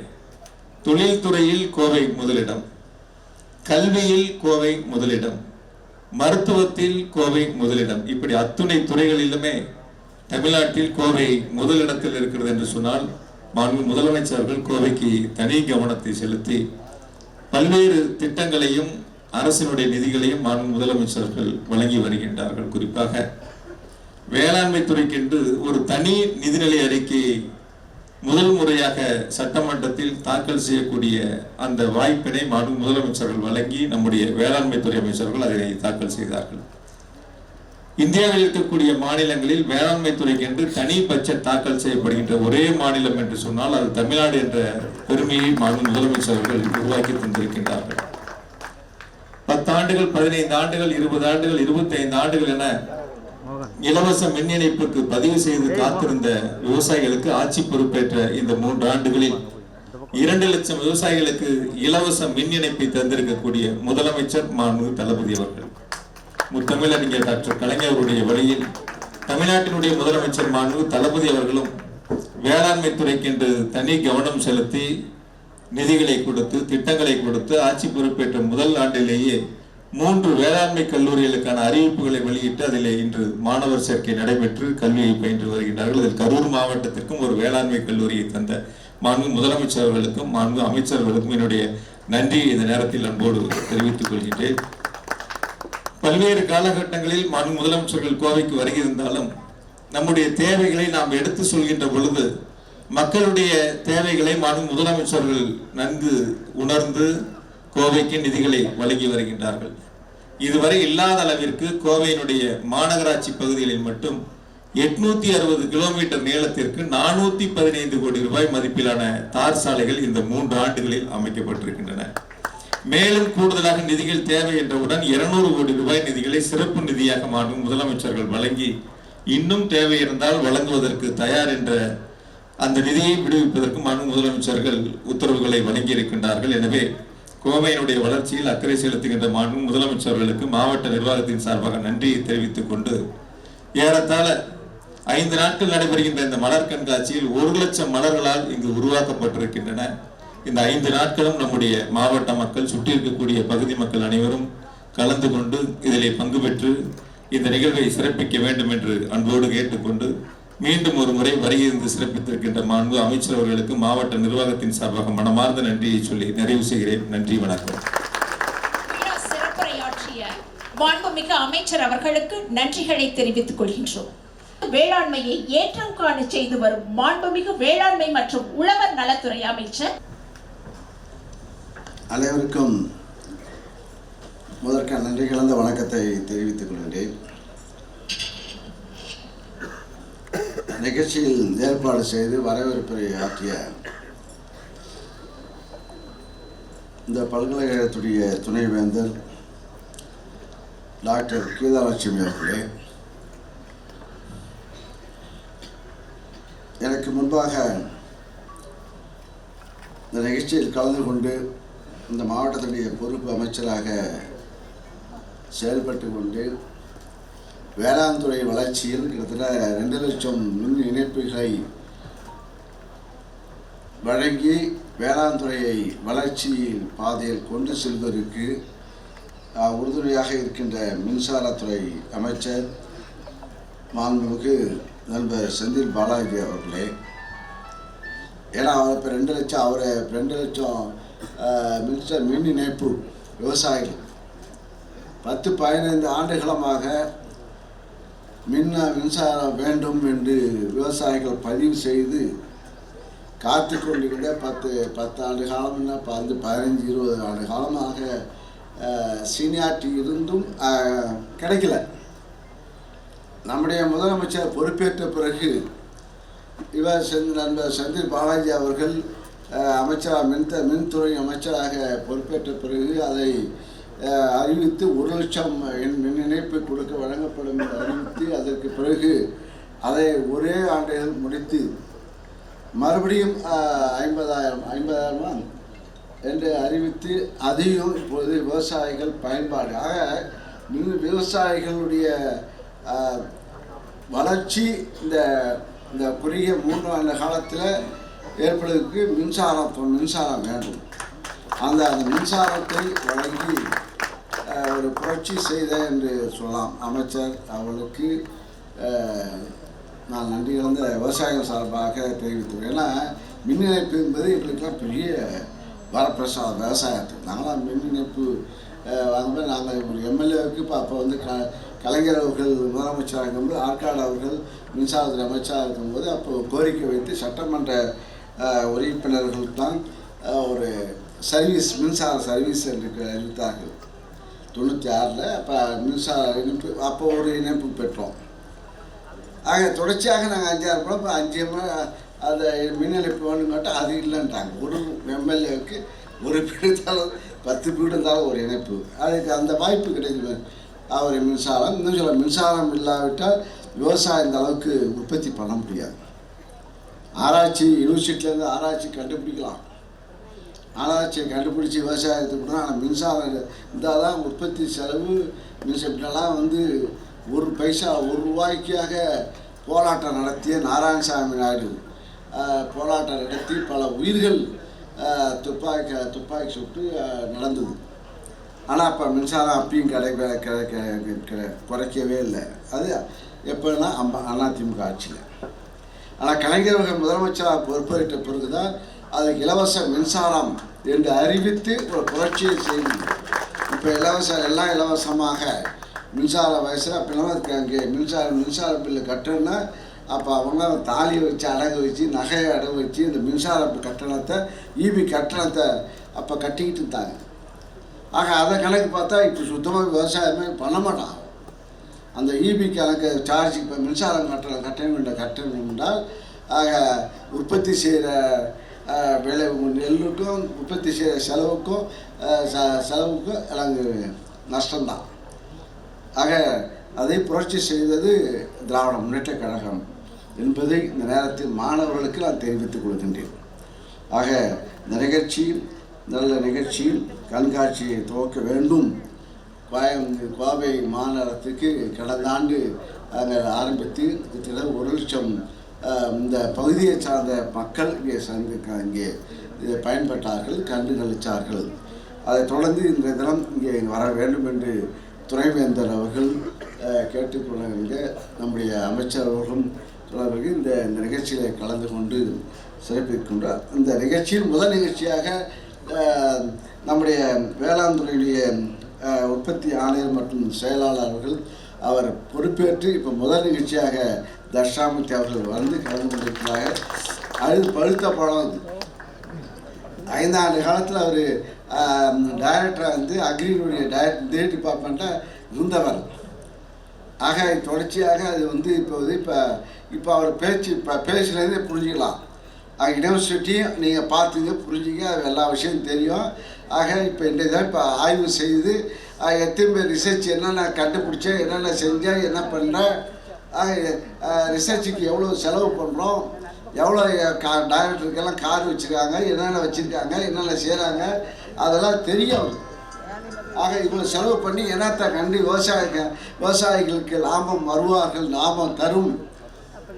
தொழில்துறையில் கோவை முதலிடம், கல்வியில் கோவை முதலிடம், மருத்துவத்தில் கோவை முதலிடம், இப்படி அத்துணை துறைகளிலுமே தமிழ்நாட்டில் கோவை முதலிடத்தில் இருக்கிறது என்று சொன்னால் மாண்பு முதலமைச்சர்கள் கோவைக்கு தனி கவனத்தை செலுத்தி பல்வேறு திட்டங்களையும் அரசினுடைய நிதிகளையும் மாண்பு முதலமைச்சர்கள் வழங்கி வருகின்றார்கள். குறிப்பாக வேளாண்மை துறைக்கென்று ஒரு தனி நிதிநிலை அறிக்கையை முதல் முறையாக சட்டமன்றத்தில் தாக்கல் செய்யக்கூடிய அந்த வாய்ப்பினை மாண்பு முதலமைச்சர்கள் வழங்கி நம்முடைய வேளாண்மைத்துறை அமைச்சர்கள் அதனை தாக்கல் செய்தார்கள். இந்தியாவில் இருக்கக்கூடிய மாநிலங்களில் வேளாண்மை துறைக்கு என்று தனி பட்ஜெட் தாக்கல் செய்யப்படுகின்ற ஒரே மாநிலம் என்று சொன்னால் அது தமிழ்நாடு என்ற பெருமையை மாண்பு முதலமைச்சர்கள் உருவாக்கி தந்திருக்கின்றார்கள். 10 ஆண்டுகள், 15 ஆண்டுகள், 20 ஆண்டுகள், 25 ஆண்டுகள் என இலவச மின் இணைப்புக்கு பதிவு செய்து காத்திருந்த விவசாயிகளுக்கு ஆட்சி பொறுப்பேற்ற இந்த 3 ஆண்டுகளில் 2 லட்சம் விவசாயிகளுக்கு இலவச மின் இணைப்பை தந்திருக்கக்கூடிய முதலமைச்சர் மாண்பு தளபதி அவர்கள். முத்தமிழறிஞர் டாக்டர் கலைஞர் அவருடைய வழியில் தமிழ்நாட்டினுடைய முதலமைச்சர் மாண்பு தளபதி அவர்களும் வேளாண்மை துறைக்கு என்று தனி கவனம் செலுத்தி நிதிகளை கொடுத்து திட்டங்களை கொடுத்து ஆட்சி பொறுப்பேற்ற முதல் ஆண்டிலேயே 3 வேளாண்மை கல்லூரிகளுக்கான அறிவிப்புகளை வெளியிட்டு அதிலே இன்று மாணவர் சேர்க்கை நடைபெற்று கல்வியை பயின்று வருகின்றார்கள். இதில் கரூர் மாவட்டத்திற்கும் ஒரு வேளாண்மை கல்லூரியை தந்த மாண்பு முதலமைச்சர் அவர்களுக்கும் மாண்பு அமைச்சர்களுக்கும் என்னுடைய நன்றியை இந்த நேரத்தில் அன்போடு தெரிவித்துக் கொள்கின்றேன். பல்வேறு காலகட்டங்களில் மாண்பு முதலமைச்சர்கள் கோவைக்கு வருகின்றாலும் நம்முடைய தேவைகளை நாம் எடுத்து சொல்கின்ற பொழுது மக்களுடைய தேவைகளை மாண்பு முதலமைச்சர்கள் நன்கு உணர்ந்து கோவைக்கு நிதிகளை வழங்கி வருகின்றார்கள். இதுவரை இல்லாத அளவிற்கு கோவையினுடைய மாநகராட்சி பகுதிகளில் மட்டும் 860 கிலோமீட்டர் நீளத்திற்கு 415 கோடி ரூபாய் மதிப்பிலான தார் சாலைகள் இந்த 3 ஆண்டுகளில் அமைக்கப்பட்டிருக்கின்றன. மேலும் கூடுதலாக நிதிகள் தேவை என்றவுடன் 200 கோடி ரூபாய் நிதிகளை சிறப்பு நிதியாக மாண்பு முதலமைச்சர்கள் வழங்கி இன்னும் தேவை இருந்தால் வழங்குவதற்கு தயார் என்ற அந்த நிதியை விடுவிப்பதற்கு மாண்பு முதலமைச்சர்கள் உத்தரவுகளை வழங்கி இருக்கின்றார்கள். எனவே கோவையினுடைய வளர்ச்சியில் அக்கறை செலுத்துகின்ற மாண்பு முதலமைச்சர்களுக்கு மாவட்ட நிர்வாகத்தின் சார்பாக நன்றியை தெரிவித்துக் கொண்டு ஏறத்தாழ 5 நாட்கள் நடைபெறுகின்ற இந்த மலர் கண்காட்சியில் 1 லட்சம் மலர்களால் இங்கு உருவாக்கப்பட்டிருக்கின்றன. இந்த 5 நாட்களும் நம்முடைய மாவட்ட மக்கள், சுற்றி இருக்கக்கூடிய பகுதி மக்கள் அனைவரும் கலந்து கொண்டு இதிலே பங்கு பெற்று இந்த நிகழ்வை சிறப்பிக்க வேண்டும் என்று அன்போடு கேட்டுக்கொண்டு மீண்டும் ஒரு முறை வருகை சிறப்பித்திருக்கின்ற மாண்பு அமைச்சர் அவர்களுக்கு மாவட்ட நிர்வாகத்தின் சார்பாக மனமார்ந்த நன்றியை சொல்லி நிறைவு செய்கிறேன். நன்றி, வணக்கம். சிறப்புரையாற்றிய மாண்புமிகு அமைச்சர் அவர்களுக்கு நன்றிகளை தெரிவித்துக் கொள்கின்றோம். வேளாண்மையை ஏற்றம் காண செய்து வரும் மாண்புமிகு வேளாண்மை மற்றும் உழவர் நலத்துறை அமைச்சர் அனைவருக்கும் முதற்க நன்றி கலந்த வணக்கத்தை தெரிவித்துக் கொள்கிறேன். நிகழ்ச்சியில் ஏற்பாடு செய்து வரவேற்புரை ஆற்றிய இந்த பல்கலைக்கழகத்துடைய துணைவேந்தர் டாக்டர் கீதாலட்சுமி அவர்களே, எனக்கு முன்பாக இந்த நிகழ்ச்சியில் கலந்து கொண்டு இந்த மாவட்டத்துடைய பொறுப்பு அமைச்சராக செயல்பட்டு கொண்டு வேளாண் துறை வளர்ச்சியில் கிட்டத்தட்ட 2 லட்சம் மின் இணைப்புகளை வழங்கி வேளாண் துறையை வளர்ச்சி பாதையில் கொண்டு செல்வதற்கு உறுதுணையாக இருக்கின்ற மின்சாரத்துறை அமைச்சர் மாண்புமிகு நண்பர் செந்தில் பாலாஜி அவர்களே, ஏன்னா அவர் இப்போ 2 லட்சம் மின் இணைப்பு விவசாயிகள் 10-15 ஆண்டுகளமாக மின்சாரம் வேண்டும் என்று விவசாயிகள் பதிவு செய்து காத்து கொண்டிருந்த 10 ஆண்டு காலம், 15-20 ஆண்டு காலமாக சீனியாரிட்டி இருந்தும் கிடைக்கல. நம்முடைய முதலமைச்சர் பொறுப்பேற்ற பிறகு நண்பர் செந்தில் பாலாஜி அவர்கள் அமைச்சராக மின்துறை அமைச்சராக பொறுப்பேற்ற பிறகு அதை அறிவித்து 1 லட்சம் மின் இணைப்பு வழங்கப்படும் என்று அறிவித்து அதற்கு பிறகு அதை ஒரே ஆண்டில் முடித்து மறுபடியும் 50,000 என்று அறிவித்து அதையும் இப்போது விவசாயிகள் பயன்பாடு விவசாயிகளுடைய வளர்ச்சி இந்த குறுகிய 3 ஆண்டு காலத்தில் ஏற்படுவதற்கு மின்சாரம் வேண்டும். அந்த மின்சாரத்தை வழங்கி ஒரு புரட்சி செய்த என்று சொல்லலாம். அமைச்சர் அவர்களுக்கு நான் நன்றி கலந்த விவசாயிகள் சார்பாக தெரிவித்துள்ளேன். ஏன்னா மின் இணைப்பு என்பது எங்களுக்கெல்லாம் பெரிய வரப்பிரசாதம். விவசாயத்துக்கு நாங்களாம் மின் இணைப்பு வாங்கும்போது நாங்கள் ஒரு எம்எல்ஏவுக்கு இப்போ அப்போ கலைஞர் அவர்கள் முதலமைச்சராக இருக்கும்போது ஆற்காடு அவர்கள் மின்சாரத்துறை அமைச்சராக இருக்கும்போது அப்போ கோரிக்கை வைத்து சட்டமன்ற உறுப்பினர்கள் தான் ஒரு சர்வீஸ் மின்சார சர்வீஸ் என்று அறிவித்தார்கள் 96. அப்போ மின்சார இணைப்பு அப்போ ஒரு இணைப்பு பெற்றோம். ஆக தொடர்ச்சியாக நாங்கள் 5-6 கூட இப்போ 5 அந்த மின் இணைப்பு வேணும்னு கேட்டால் அது இல்லைன்ட்டாங்க. ஒரு எம்எல்ஏவுக்கு ஒரு வீடு இருந்தாலும் 10 வீடு இருந்தாலும் ஒரு இணைப்பு, அதுக்கு அந்த வாய்ப்பு கிடைக்குது. அவர் மின்சாரம் இன்னும் சொல்ல மின்சாரம் இல்லாவிட்டால் விவசாயம் இந்த அளவுக்கு உற்பத்தி பண்ண முடியாது. ஆராய்ச்சி யூனிவர்சிட்டியிலேருந்து ஆராய்ச்சி கண்டுபிடிக்கலாம், ஆராய்ச்சியை கண்டுபிடிச்சி விவசாயத்துக்கு கூட. ஆனால் மின்சாரம் இருந்தால் தான் உற்பத்தி செலவு. மின்சாரம்லாம் வந்து 1 பைசா 1 ரூபாய்க்காக போராட்டம் நடத்திய நாராயணசாமி நாயுடு போராட்டம் நடத்தி பல உயிர்கள் துப்பாக்கி சுட்டு நடந்தது. ஆனால் அப்போ மின்சாரம் அப்பயும் குறைக்கவே இல்லை. அது எப்போன்னா அதிமுக ஆட்சியில். ஆனால் கலைஞர்கள் முதலமைச்சராக பொறுப்பேற்ற பிறகு தான் அதுக்கு இலவச மின்சாரம் என்று அறிவித்து ஒரு புரட்சியை செய்து இப்போ எல்லாம் இலவசமாக மின்சார வயசில் அப்போலாம் அதுக்கு அங்கே மின்சார பில்லு கட்டணுன்னா அப்போ அவங்க தாலியை வச்சு அடகு வச்சு நகையை அடகு வச்சு இந்த மின்சார கட்டணத்தை ஈபி கட்டணத்தை அப்போ கட்டிக்கிட்டு இருந்தாங்க. ஆக அதை கணக்கு பார்த்தா இப்போ சுத்தமாக விவசாயமே பண்ண மாட்டான். அந்த ஈபி கணக்கு சார்ஜ் இப்போ மின்சாரம் கட்டணம் என்றால் ஆக உற்பத்தி செய்கிற விலை நெல்லுக்கும் உற்பத்தி செய்கிற செலவுக்கும் எல்லாம் நஷ்டம்தான். ஆக அதை புரட்சி செய்தது திராவிட முன்னேற்ற கழகம் என்பதை இந்த நேரத்தில் மாணவர்களுக்கு நான் தெரிவித்துக் கொள்கின்றேன். ஆக இந்த நல்ல நிகழ்ச்சியில் கண்காட்சியை துவக்க வேண்டும். கோவை மாநகரத்துக்கு கடந்த ஆண்டு அங்கே ஆரம்பித்து கிட்டத்தட்ட 1 லட்சம் இந்த பகுதியை சார்ந்த மக்கள் இங்கே இதை பயன்பெற்றார்கள், கண்டு கழித்தார்கள். அதைத் தொடர்ந்து இந்த தினம் இங்கே வர வேண்டும் என்று துணைவேந்தர் அவர்கள் கேட்டுக்கொள்ள நம்முடைய அமைச்சர் அவர்களும் சொல்வதற்கு இந்த நிகழ்ச்சியில் கலந்து கொண்டு சிறப்பிக்கின்றார். இந்த நிகழ்ச்சியில் முதல் நிகழ்ச்சியாக நம்முடைய வேளாண் துறையுடைய உற்பத்தி ஆணையர் மற்றும் செயலாளர் அவர்கள் அவர் பொறுப்பேற்று இப்போ முதல் நிகழ்ச்சியாக தர்ஷாமூர்த்தி அவர்கள் வந்து கலந்து கொண்டிருக்கிறார்கள். அது பழுத்த பழம். 5 ஆண்டு காலத்தில் அவர் டைரக்டராக வந்து அக்ரினுடைய இதே டிபார்ட்மெண்ட்டில் இருந்தவர். ஆக தொடர்ச்சியாக அது வந்து இப்போ அவர் பேச்சுலேருந்தே புரிஞ்சிக்கலாம். யூனிவர்சிட்டியும் நீங்கள் பார்த்துங்க, புரிஞ்சுங்க, அது எல்லா விஷயம் தெரியும். ஆக இப்போ இன்றைய இப்போ ஆய்வு செய்து எத்தனை பேர் ரிசர்ச் என்னென்ன கண்டுபிடிச்சேன், என்னென்ன செஞ்சேன், என்ன பண்ணுறேன், ரிசர்ச்சுக்கு எவ்வளோ செலவு பண்ணுறோம், எவ்வளோ டைரக்டருக்கெல்லாம் கார் வச்சுருக்காங்க, என்னென்ன வச்சுருக்காங்க, என்னென்ன செய்கிறாங்க, அதெல்லாம் தெரியும். ஆக இவ்வளோ செலவு பண்ணி என்னத்தை கண்டு விவசாயிகளுக்கு லாபம் வருவார்கள்,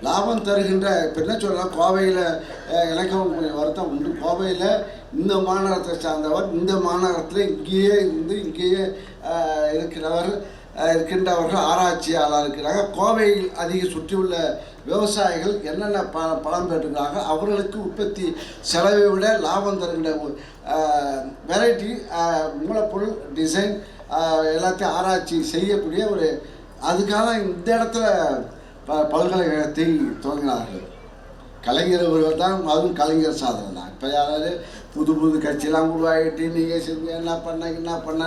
லாபம் தருகின்ற இப்போ என்ன சொல்லலாம், கோவையில் எனக்கும் வருத்தம் உண்டு. கோவையில் இந்த மாநகரத்தை சார்ந்தவர், இந்த மாநகரத்தில் இங்கேயே இருக்கின்றவர்கள் ஆராய்ச்சியாளர் இருக்கிறாங்க. கோவையில் அதிக சுற்றியுள்ள விவசாயிகள் என்னென்ன பலம் பெற்றுக்கிறாங்க, அவர்களுக்கு உற்பத்தி செலவை விட லாபம் தருகின்ற வெரைட்டி மூலப்பொருள் டிசைன் எல்லாத்தையும் ஆராய்ச்சி செய்யக்கூடிய ஒரு அதுக்காக இந்த இடத்துல பல்கலைக்கழகத்தை துவங்கினார்கள். கலைஞர் ஒருவர் தான், அதுவும் கலைஞர் சாதனை தான். இப்போ யாராவது புது கட்சியெல்லாம் உருவாகிட்டு நீங்கள் செஞ்சு என்ன பண்ண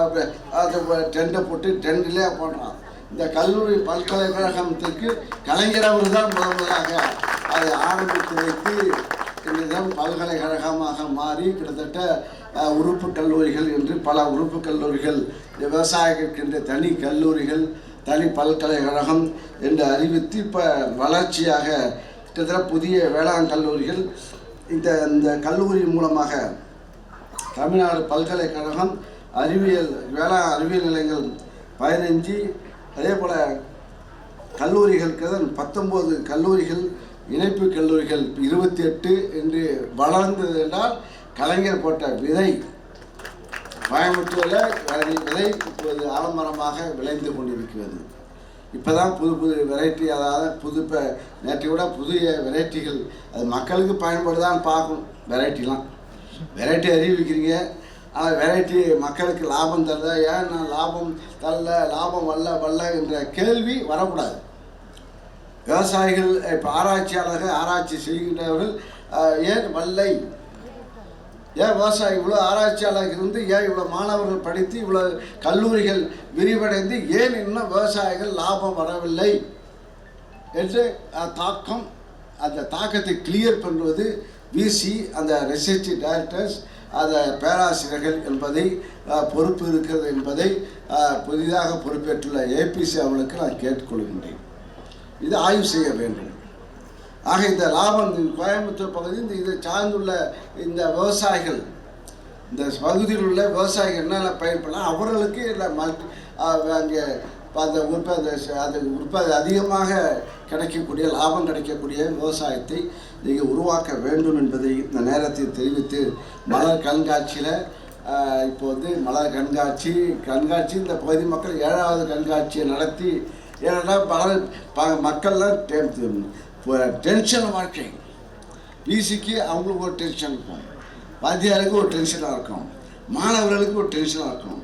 அது டெண்டை போட்டு டெண்டிலே பண்ணுறான். இந்த கல்லூரி பல்கலைக்கழகத்துக்கு கலைஞர் அவர் தான் முதலாக அதை ஆரம்பித்து வைத்து இன்றுதான் பல்கலைக்கழகமாக மாறி கிட்டத்தட்ட உறுப்பு கல்லூரிகள் என்று பல உறுப்பு கல்லூரிகள், விவசாயிகளுக்கு தனி கல்லூரிகள், தனி பல்கலைக்கழகம் என்று அறிவித்து இப்போ வளர்ச்சியாக கிட்டத்தட்ட புதிய வேளாண் கல்லூரிகள். இந்த கல்லூரி மூலமாக தமிழ்நாடு பல்கலைக்கழகம் வேளாண் அறிவியல் நிலையங்கள் 15, அதே போல் கல்லூரிகளுக்கு 19 கல்லூரிகள், இணைப்பு கல்லூரிகள் 28 என்று வளர்ந்தது என்றால் கலைஞர் போட்ட விதை கோயம்புத்தூரில் விதை இப்போது ஆலமரமாக விளைந்து கொண்டிருக்கிறது. இப்போ தான் புது வெரைட்டி, அதாவது இப்போ நேற்று கூட புதிய வெரைட்டிகள் அது மக்களுக்கு பயன்படுதான்னு பார்க்கணும். வெரைட்டி அறிவிக்கிறீங்க, ஆனால் வெரைட்டி மக்களுக்கு லாபம் தரல, ஏன் நான் லாபம் தரல, லாபம் வரல என்ற கேள்வி வரக்கூடாது. விவசாயிகள் இப்போ ஆராய்ச்சியாளர்கள் ஆராய்ச்சி செய்கின்றவர்கள் ஏன் வல்லை, ஏன் விவசாயி இவ்வளோ ஆராய்ச்சியாளர்கள் இருந்து ஏன் இவ்வளோ மாணவர்கள் படித்து இவ்வளோ கல்லூரிகள் விரிவடைந்து ஏன் இன்னும் விவசாயிகள் லாபம் வரவில்லை என்று தாக்கம், அந்த தாக்கத்தை கிளியர் பண்ணுவது விசி, அந்த ரிசர்ச் டைரக்டர்ஸ், அந்த பேராசிரியர்கள் என்பதை பொறுப்பு இருக்கிறது என்பதை புதிதாக பொறுப்பேற்றுள்ள ஏபிசி அவர்களுக்கு நான் கேட்டுக்கொள்கின்றேன். இது ஆய்வு செய்ய வேண்டும். ஆக இந்த லாபம் கோயம்புத்தூர் பகுதி இதை சார்ந்துள்ள இந்த விவசாயிகள், இந்த பகுதியில் உள்ள விவசாயிகள் என்னென்ன பயன்படலாம், அவர்களுக்கு அங்கே அந்த உற்பத்தி அதிகமாக கிடைக்கக்கூடிய லாபம் கிடைக்கக்கூடிய விவசாயத்தை நீங்கள் உருவாக்க வேண்டும் என்பதை இந்த நேரத்தில் தெரிவித்து, மலர் கண்காட்சியில் இப்போ வந்து மலர் கண்காட்சி இந்த பகுதி மக்கள் 7வது கண்காட்சியை நடத்தி, ஏன்னா மக்கள்லாம் டென்ஷன் வாழ்க்கை, பிசிக்கு அவங்களுக்கு ஒரு டென்ஷன் இருக்கும், வாத்தியாருக்கு ஒரு டென்ஷனாக இருக்கும், மாணவர்களுக்கு ஒரு டென்ஷனாக இருக்கும்,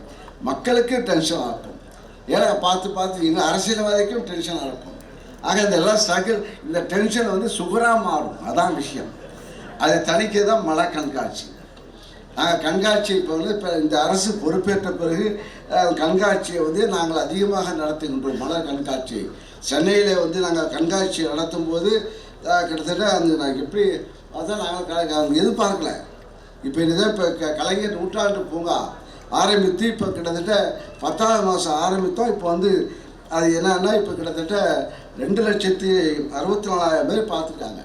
மக்களுக்கு டென்ஷனாக இருக்கும், ஏன்னா பார்த்து இன்னும் அரசியல்வாதிக்கும் டென்ஷனாக இருக்கும். ஆக இதெல்லாம் ஸ்ட்ரகிள், இந்த டென்ஷன் வந்து சுகராக மாறும், அதான் விஷயம். அதை தணிக்க தான் மலர் கண்காட்சி. நாங்கள் கண்காட்சி இப்போ இந்த அரசு பொறுப்பேற்ற பிறகு கண்காட்சியை வந்து நாங்கள் அதிகமாக நடத்துகின்றோம். மலர் கண்காட்சி சென்னையில் வந்து நாங்கள் கண்காட்சி நடத்தும் போது கிட்டத்தட்ட அந்த நாங்கள் எப்படி பார்த்தா நாங்கள் எதிர்பார்க்கல. இப்போ இதுதான் இப்போ கலைஞர் நூற்றாண்டு பூங்கா ஆரம்பித்து இப்போ கிட்டத்தட்ட 10வது மாதம் ஆரம்பித்தோம். இப்போ வந்து அது என்னன்னா இப்போ கிட்டத்தட்ட 2,64,000 பேர் பார்த்துருக்காங்க.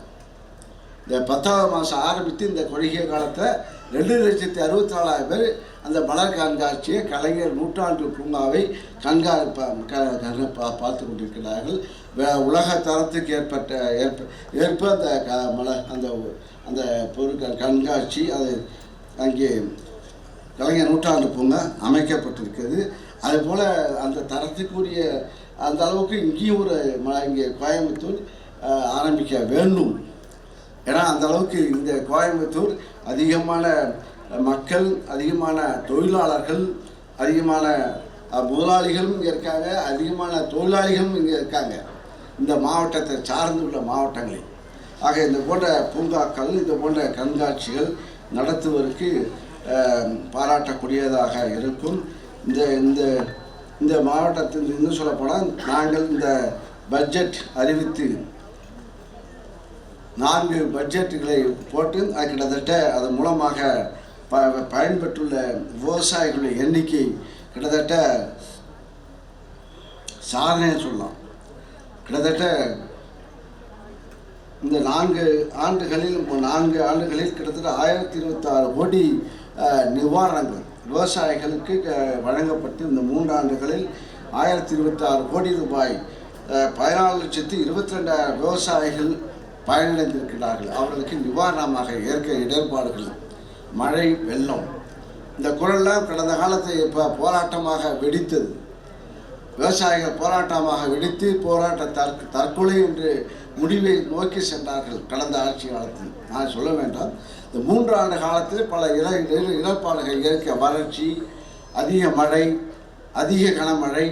இந்த 10வது மாதம் ஆரம்பித்து இந்த குறுகிய காலத்தில் 2,64,000 பேர் அந்த மலர் கண்காட்சியை கலைஞர் நூற்றாண்டு பூங்காவை பார்த்து கொண்டிருக்கிறார்கள். உலக தரத்துக்கு ஏற்ப அந்த அந்த பொருட்கள் கண்காட்சி அது அங்கே கலைஞர் நூற்றாண்டு பூங்கா அமைக்கப்பட்டிருக்கிறது. அதுபோல் அந்த தரத்துக்குரிய அந்த அளவுக்கு இங்கேயும் இங்கே கோயம்புத்தூர் ஆரம்பிக்க வேண்டும். ஏன்னா அந்த அளவுக்கு இந்த கோயம்புத்தூர் அதிகமான மக்கள், அதிகமான தொழிலாளர்கள், அதிகமான முதலாளிகளும் இங்கே இருக்காங்க, அதிகமான தொழிலாளிகளும் இங்கே இருக்காங்க இந்த மாவட்டத்தை சார்ந்துள்ள மாவட்டங்களில். ஆக இந்த போன்ற பூங்காக்கள், இந்த போன்ற கண்காட்சிகள் நடத்துவதற்கு பாராட்டக்கூடியதாக இருக்கும். இந்த மாவட்டத்தில் இன்னும் சொல்லப்போனால் நாங்கள் இந்த பட்ஜெட் அறிவித்து 4 பட்ஜெட்டுகளை போட்டு கிட்டத்தட்ட அதன் மூலமாக பயன்பெற்றுள்ள விவசாயிகளுடைய எண்ணிக்கை கிட்டத்தட்ட சாதனை சொல்லலாம். கிட்டத்தட்ட இந்த 4 ஆண்டுகளில் கிட்டத்தட்ட 1026 கோடி நிவாரணங்கள் விவசாயிகளுக்கு வழங்கப்பட்டு இந்த 3 ஆண்டுகளில் 1026 கோடி ரூபாய் 14,22,000 விவசாயிகள் பயனடைந்திருக்கிறார்கள். அவர்களுக்கு நிவாரணமாக இயற்கை இடர்பாடுகள், மழை, வெள்ளம், இந்த குரல்லாம் கடந்த காலத்தை இப்போ போராட்டமாக வெடித்தது. விவசாயிகள் போராட்டமாக வெடித்து தற்கொலை என்று முடிவை நோக்கி சென்றார்கள் கடந்த ஆட்சி காலத்தில். நான் சொல்ல வேண்டாம், இந்த 3 ஆண்டு காலத்தில் பல இடர்பாடுகள், இயற்கை வறட்சி, அதிக மழை, அதிக கனமழை,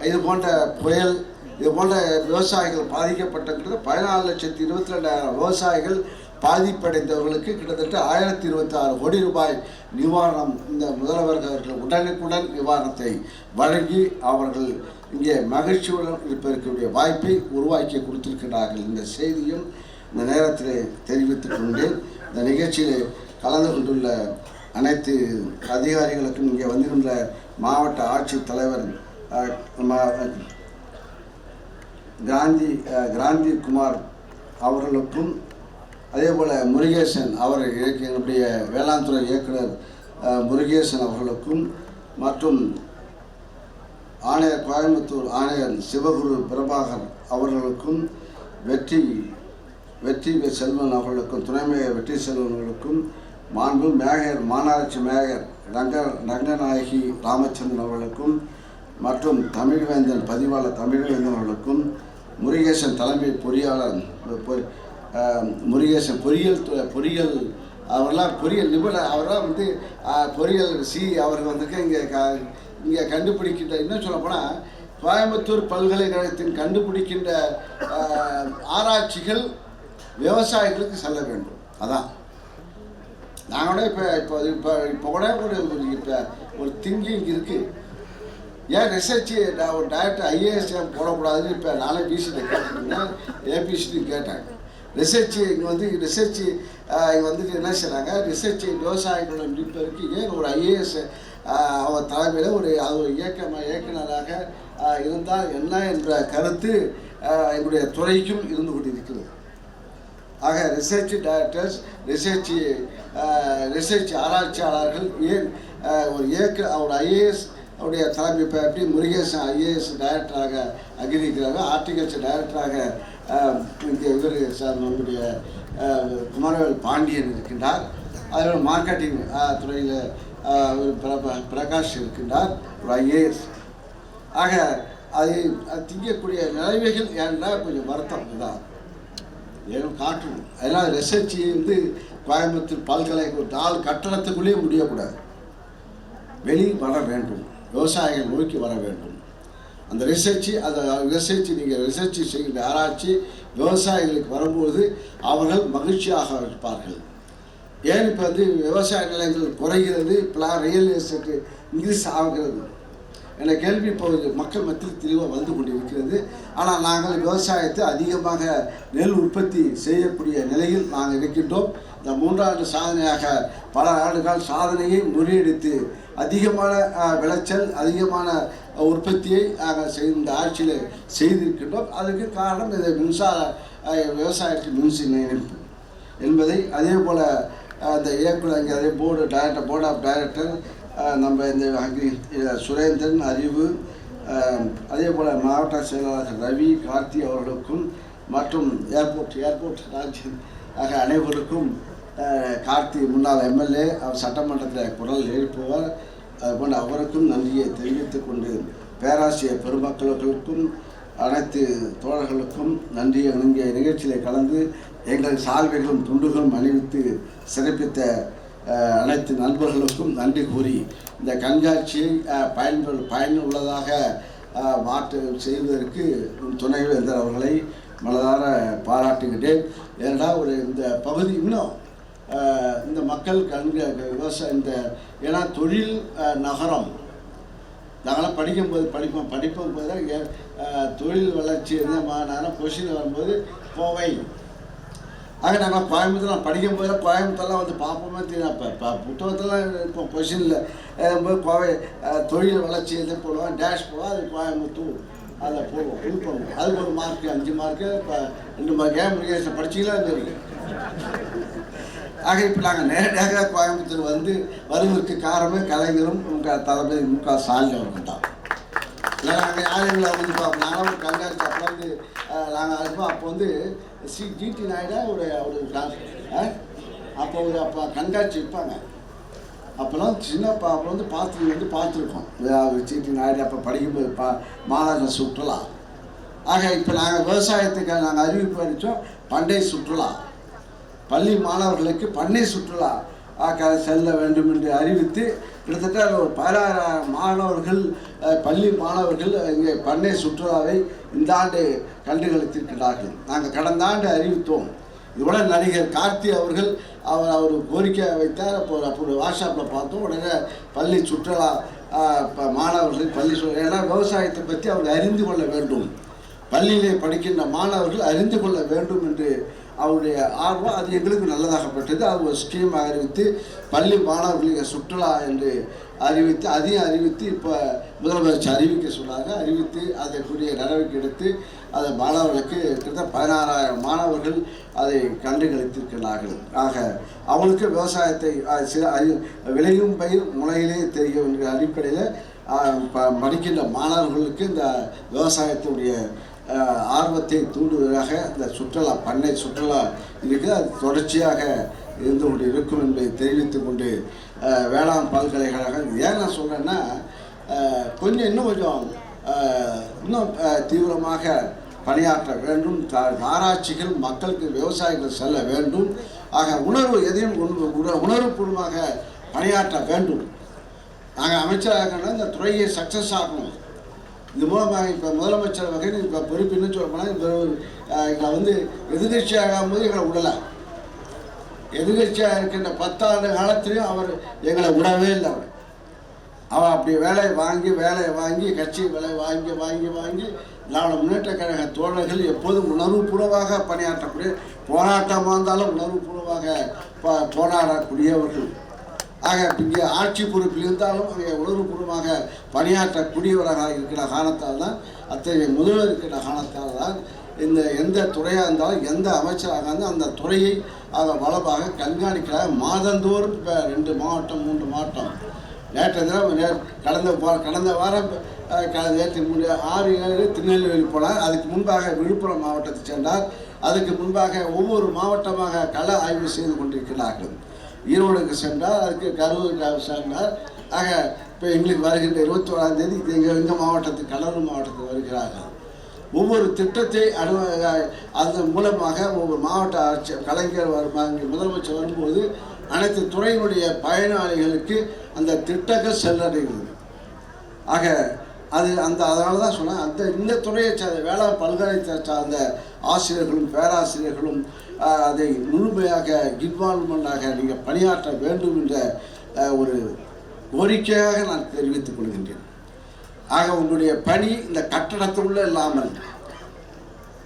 இது போன்ற புயல், இது போன்ற விவசாயிகள் பாதிக்கப்பட்டிருக்கிறது. 14,22,000 விவசாயிகள் பாதிப்படைந்தவர்களுக்கு கிட்டத்தட்ட 1026 கோடி ரூபாய் நிவாரணம் இந்த முதல்வர்கள் உடனுக்குடன் நிவாரணத்தை வழங்கி அவர்கள் இங்கே மகிழ்ச்சியுடன் இருப்பதற்குரிய வாய்ப்பை உருவாக்கி கொடுத்திருக்கிறார்கள். இந்த செய்தியும் இந்த நேரத்தில் தெரிவித்துக் கொண்டேன். இந்த நிகழ்ச்சியில் கலந்து கொண்டுள்ள அனைத்து அதிகாரிகளுக்கும், இங்கே வந்திருந்த மாவட்ட ஆட்சித்தலைவர் கிராந்தி குமார் அவர்களுக்கும், அதே போல் முருகேசன் என்னுடைய வேளாண் துறை இயக்குனர் முருகேசன் அவர்களுக்கும், மற்றும் ஆணையர் கோயம்புத்தூர் ஆணையர் சிவகுரு பிரபாகர் அவர்களுக்கும், வெற்றி செல்வன் அவர்களுக்கும், துணை மேயர் வெற்றி செல்வன் அவர்களுக்கும், மாண்பு மேயர் மாநகராட்சி மேயர் ரங்கநாயகி ராமச்சந்திரன் அவர்களுக்கும், மற்றும் தமிழ்வேந்தன் பதிவாளர் தமிழ்வேந்தன் அவர்களுக்கும், முருகேசன் தலைமை பொறியாளர் முருகேசன் பொறியியல் அவரெல்லாம் பொறியியல் நிபுணர். அவரெல்லாம் வந்து பொறியியல் அவர்கள் வந்துட்டு இங்கே கண்டுபிடிக்கின்ற, இன்னும் சொல்லப்போனால் கோயம்புத்தூர் பல்கலைக்கழகத்தின் கண்டுபிடிக்கின்ற ஆராய்ச்சிகள் விவசாயிகளுக்கு செல்ல வேண்டும். அதான் நாங்கள் கூட இப்போ கூட ஒரு திங்கிங் இருக்குது. ஏன் ரிசர்ச் ஒரு டைரக்டர் ஐஏஎஸ் போடக்கூடாதுன்னு இப்போ நானே பிசிடி கேட்டீங்கன்னா ஏபிசிடி கேட்டேன். ரிசர்ச் இங்கே வந்து ரிசர்ச் இங்கே வந்துட்டு என்ன செய்கிறாங்க, ரிசர்ச் விவசாயிகளோட முடிப்பதற்கு ஏன் ஒரு ஐஏஎஸ் அவர் தலைமையில் ஒரு இயக்குனராக இருந்தால் என்ன என்ற கருத்து என்னுடைய துறைக்கும் இருந்து கொண்டிருக்கிறது. ஆக ரிசர்ச் டைரக்டர்ஸ், ரிசர்ச் ஆராய்ச்சியாளர்கள் ஏன் ஒரு ஐஏஎஸ் அவருடைய தலைமை இப்போ எப்படி முருகேசன் ஐஏஎஸ் டைரக்டராக அங்கீகரிக்கிறாங்க, ஹார்டிகல்ச்சர் டைரக்டராக இங்கே இவர் நம்முடைய குமாரவேல் பாண்டியன் இருக்கின்றார். அதோட மார்க்கெட்டிங் துறையில் பிரகாஷ் இருக்கின்றார், ஒரு ஐஏஎஸ். ஆக அது திங்கக்கூடிய நிலைமைகள் ஏன்னா கொஞ்சம் வருத்தம் தான் ஏன்னா காட்டணும். அதனால் ரிசர்ச் வந்து கோயம்புத்தூர் பல்கலைக்கழகம் 4 கட்டணத்துக்குள்ளேயே முடியக்கூடாது, வெளியே வர வேண்டும், விவசாயிகள் நோக்கி வர வேண்டும். அந்த ரிசர்ச் நீங்கள் ரிசர்ச் செய்கின்ற ஆராய்ச்சி விவசாயிகளுக்கு வரும்போது அவர்கள் மகிழ்ச்சியாக இருப்பார்கள். ஏன் இப்போ வந்து விவசாய நிலங்கள் குறைகிறது, இப்போலாம் ரியல் எஸ்டேட்டு இன்க்ரீஸ் ஆகிறது என்ற கேள்வி இப்போது மக்கள் மத்தியில் தெளிவாக வந்து கொண்டிருக்கிறது. ஆனால் நாங்கள் விவசாயத்தை அதிகமாக நெல் உற்பத்தி செய்யக்கூடிய நிலையில் நாங்கள் இருக்கின்றோம். இந்த 3 ஆண்டு சாதனையாக பல ஆண்டுகால் சாதனையை முறியடித்து அதிகமான விளைச்சல், அதிகமான உற்பத்தியை நாங்கள் இந்த ஆட்சியில் செய்திருக்கின்றோம். அதுக்கு காரணம் இந்த மின்சார விவசாயத்துக்கு மின்சார இணைப்பு என்பதை, அதே போல் அந்த இயக்குனர் இங்கே அதே போர்டு ஆஃப் டைரக்டர் நம்ம இந்த சுரேந்திரன், அறிவு, அதே போல் மாவட்ட செயலாளர் ரவி, கார்த்தி அவர்களுக்கும் மற்றும் ஏர்போர்ட் ராஜ்யன் ஆக அனைவருக்கும், கார்த்தி முன்னாள் எம்எல்ஏ, அவர் சட்டமன்றத்தில் குரல் எழுப்புவார், அதுபோல் அவருக்கும் நன்றியை தெரிவித்துக் கொண்டு பேராசிரியர் பெருமக்களுக்கும் அனைத்து தோழர்களுக்கும் நன்றியை இங்கே நிகழ்ச்சியில் கலந்து எங்கள் சால்வைகளும் துண்டுகளும் அணிவித்து சிறப்பித்த அனைத்து நண்பர்களுக்கும் நன்றி கூறி இந்த கண்காட்சியை பயனுள்ளதாக செய்வதற்கு துணைவேந்தர் அவர்களை மனதார பாராட்டுகின்றேன். ஏன்னா இந்த பகுதி இன்னும் இந்த மக்கள் விவசாயம் ஏன்னா தொழில் நகரம் நாங்களாம் படிக்கும் போது தான் தொழில் வளர்ச்சி இருந்த கொஷின் வரும்போது கோவை. ஆக நாங்கள் கோயம்புத்தூர் படிக்கும் போது கோயம்புத்தூர்லாம் வந்து பார்ப்போமே தெரியும். இப்போ புத்தகத்தெல்லாம் இப்போ கொஷினில் கோவை தொழில் வளர்ச்சி எது போடுவோம், டேஷ் போடுவோம், அது கோயம்புத்தூர் அதில் போடுவோம், கொடுப்போம். அதுக்கு ஒரு மார்க்கு 5 மார்க்கு, இப்போ 2 மார்க். ஏன் முருகேசன் படிச்சிங்களா தெரியும். ஆக இப்போ நாங்கள் நேரடியாக கோயம்புத்தூர் வந்து வருவதற்கு காரணமே கலைஞரும் தலைமை முக ஸ்டாலின் அவர்கள் தான். இல்லை நாங்கள் யாருங்களை வந்து பார்ப்போம். நானும் ஒரு கண்காட்சி அப்போ வந்து நாங்கள் இருப்போம். அப்போ வந்து ஜிடி நாயுடா அப்போ கண்காட்சி வைப்பாங்க. அப்போல்லாம் அப்போ வந்து பார்த்துருக்கோம். ஜிடி நாயுடு அப்போ படிக்கும்போது மாநகர சுற்றுலா. ஆக இப்போ நாங்கள் விவசாயத்துக்கு நாங்கள் அறிவிப்பு அளித்தோம், பண்டை சுற்றுலா, பள்ளி மாணவர்களுக்கு பண்ணை சுற்றுலா செல்ல வேண்டும் என்று அறிவித்து கிட்டத்தட்ட ஒரு 16,000 மாணவர்கள், பள்ளி மாணவர்கள் இங்கே பண்ணை சுற்றுலாவை இந்த ஆண்டு கண்டுகளித்திருக்கிறார்கள். நாங்கள் கடந்த ஆண்டு அறிவித்தோம். இதோட நடிகர் கார்த்தி அவர்கள் அவர் கோரிக்கை வைத்தார். அப்போ வாட்ஸ்அப்பில் பார்த்தோம். உடனே பள்ளி சுற்றுலா மாணவர்கள் ஏன்னா விவசாயத்தை பற்றி அவர் அறிந்து கொள்ள வேண்டும், பள்ளியிலே படிக்கின்ற மாணவர்கள் அறிந்து கொள்ள வேண்டும் என்று அவருடைய ஆர்வம். அது எங்களுக்கு நல்லதாகப்பட்டது. அது ஒரு ஸ்கீம் அறிவித்து பள்ளி மாணவர்களுக்கு சுற்றுலா என்று அதையும் அறிவித்து இப்போ முதலமைச்சர் அறிவிக்க சொன்னாங்க. அறிவித்து அதற்குரிய நடவடிக்கை எடுத்து அதை மாணவர்களுக்கு கிட்டத்தட்ட 16,000 மாணவர்கள் அதை கண்டுகளித்திருக்கிறார்கள். ஆக அவங்களுக்கு விவசாயத்தை விளையும் பயிர் முளையிலே தெரியும் என்கிற அடிப்படையில் படிக்கின்ற மாணவர்களுக்கு இந்த விவசாயத்தினுடைய ஆர்வத்தை தூண்டுவதாக இந்த சுற்றுலா, பண்ணை சுற்றுலா இருக்குது. அது தொடர்ச்சியாக இருந்து கொண்டு இருக்கும் என்பதை தெரிவித்து கொண்டு வேளாண் பல்கலைக்கழகம் ஏன் நான் சொல்கிறேன்னா இன்னும் தீவிரமாக பணியாற்ற வேண்டும். ஆராய்ச்சிகள் மக்களுக்கு விவசாயிகள் செல்ல வேண்டும். ஆக உணர்வு எதையும் உணர்வுபூர்வமாக பணியாற்ற வேண்டும். நாங்கள் அமைச்சராக இந்த துறையை சக்ஸஸ் ஆகணும். இது மூலமாக இப்போ முதலமைச்சர் வகையில் இப்போ பொறுப்பு என்ன சொல்ல போனால் எங்களை வந்து எதிர்கட்சியாகும் போது எங்களை விடலை. எதிர்கட்சியாக இருக்கின்ற 10 ஆண்டு காலத்திலையும் அவர் எங்களை விடவே இல்லை. அவர் அப்படி வேலையை வாங்கி கட்சி வேலை வாங்கி திராவிட முன்னேற்ற கழக தோழர்கள் எப்போதும் உணர்வுபூர்வமாக பணியாற்றக்கூடிய, போராட்டமாக இருந்தாலும் உணர்வுபூர்வமாக போராடக்கூடியவர்கள். ஆக இங்கே ஆட்சி பொறுப்பில் இருந்தாலும் அங்கே உணர்வுபூர்வமாக பணியாற்றக்கூடியவராக இருக்கிற காரணத்தால் தான், அத்தகைய முதல்வர் இருக்கிற காரணத்தால் தான் இந்த எந்த துறையாக இருந்தாலும் எந்த அமைச்சராக இருந்தாலும் அந்த துறையை வளமாக கண்காணிக்கிறார். மாதந்தோறும் இப்போ 2 மாவட்டம் 3 மாவட்டம் நேற்று தினம் கடந்த வாரம் நேற்று 6-7 திருநெல்வேலி போனார். அதுக்கு முன்பாக விழுப்புரம் மாவட்டத்தை சென்றார். அதுக்கு முன்பாக ஒவ்வொரு மாவட்டமாக கள ஆய்வு செய்து கொண்டிருக்கிறார்கள். ஈரோடுக்கு சென்றார், அதுக்கு கரூர் சென்றார். ஆக இப்போ எங்களுக்கு வருகின்ற 21ஆம் தேதி எங்கள் மாவட்டத்துக்கு கடலூர் மாவட்டத்துக்கு வருகிறார்கள். ஒவ்வொரு திட்டத்தை அதன் மூலமாக ஒவ்வொரு மாவட்ட கலைஞர் முதலமைச்சர் வரும்போது அனைத்து துறையினுடைய பயனாளிகளுக்கு அந்த திட்டங்கள் சென்றடைகிறது. ஆக அதனால தான் சொன்னேன், இந்த துறையை சார்ந்த வேளாண் பல்கலைக்கழகத்தை சார்ந்த ஆசிரியர்களும் பேராசிரியர்களும் அதை முழுமையாக இன்வால்மெண்டாக நீங்கள் பணியாற்ற வேண்டும் என்ற ஒரு கோரிக்கையாக நான் தெரிவித்துக் கொள்கின்றேன். ஆக உங்களுடைய பணி இந்த கட்டடத்துக்குள்ளே இல்லாமல்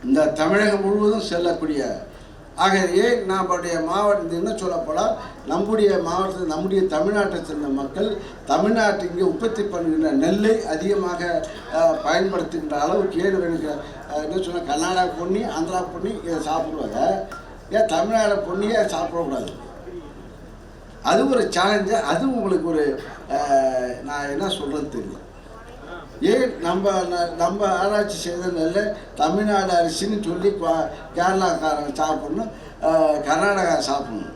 இந்த தமிழகம் முழுவதும் செல்லக்கூடிய, ஆக ஏன் நம்முடைய மாவட்டம் என்ன சொல்லப்போனால் நம்முடைய மாவட்டத்தில் நம்முடைய நாட்டை சேர்ந்த மக்கள் தமிழ்நாட்டு இங்கே உற்பத்தி பண்ணுகின்ற நெல்லை அதிகமாக பயன்படுத்துகின்ற அளவுக்கு என்ன சொன்னால் கர்நாடகா பொன்னி ஆந்திரா பொன்னி இதை சாப்பிடுவாங்க. ஏன் தமிழ்நாடு பொன்னியே சாப்பிடக்கூடாது? அது ஒரு சேலஞ்சு. அது உங்களுக்கு ஒரு நான் என்ன சொல்கிறது தெரியல. ஏன் நம்ம ஆராய்ச்சி செய்த நெல்லை தமிழ்நாடு அரிசின்னு சொல்லி கேரளாக்காரங்க சாப்பிடணும், கர்நாடகா சாப்பிடணும்.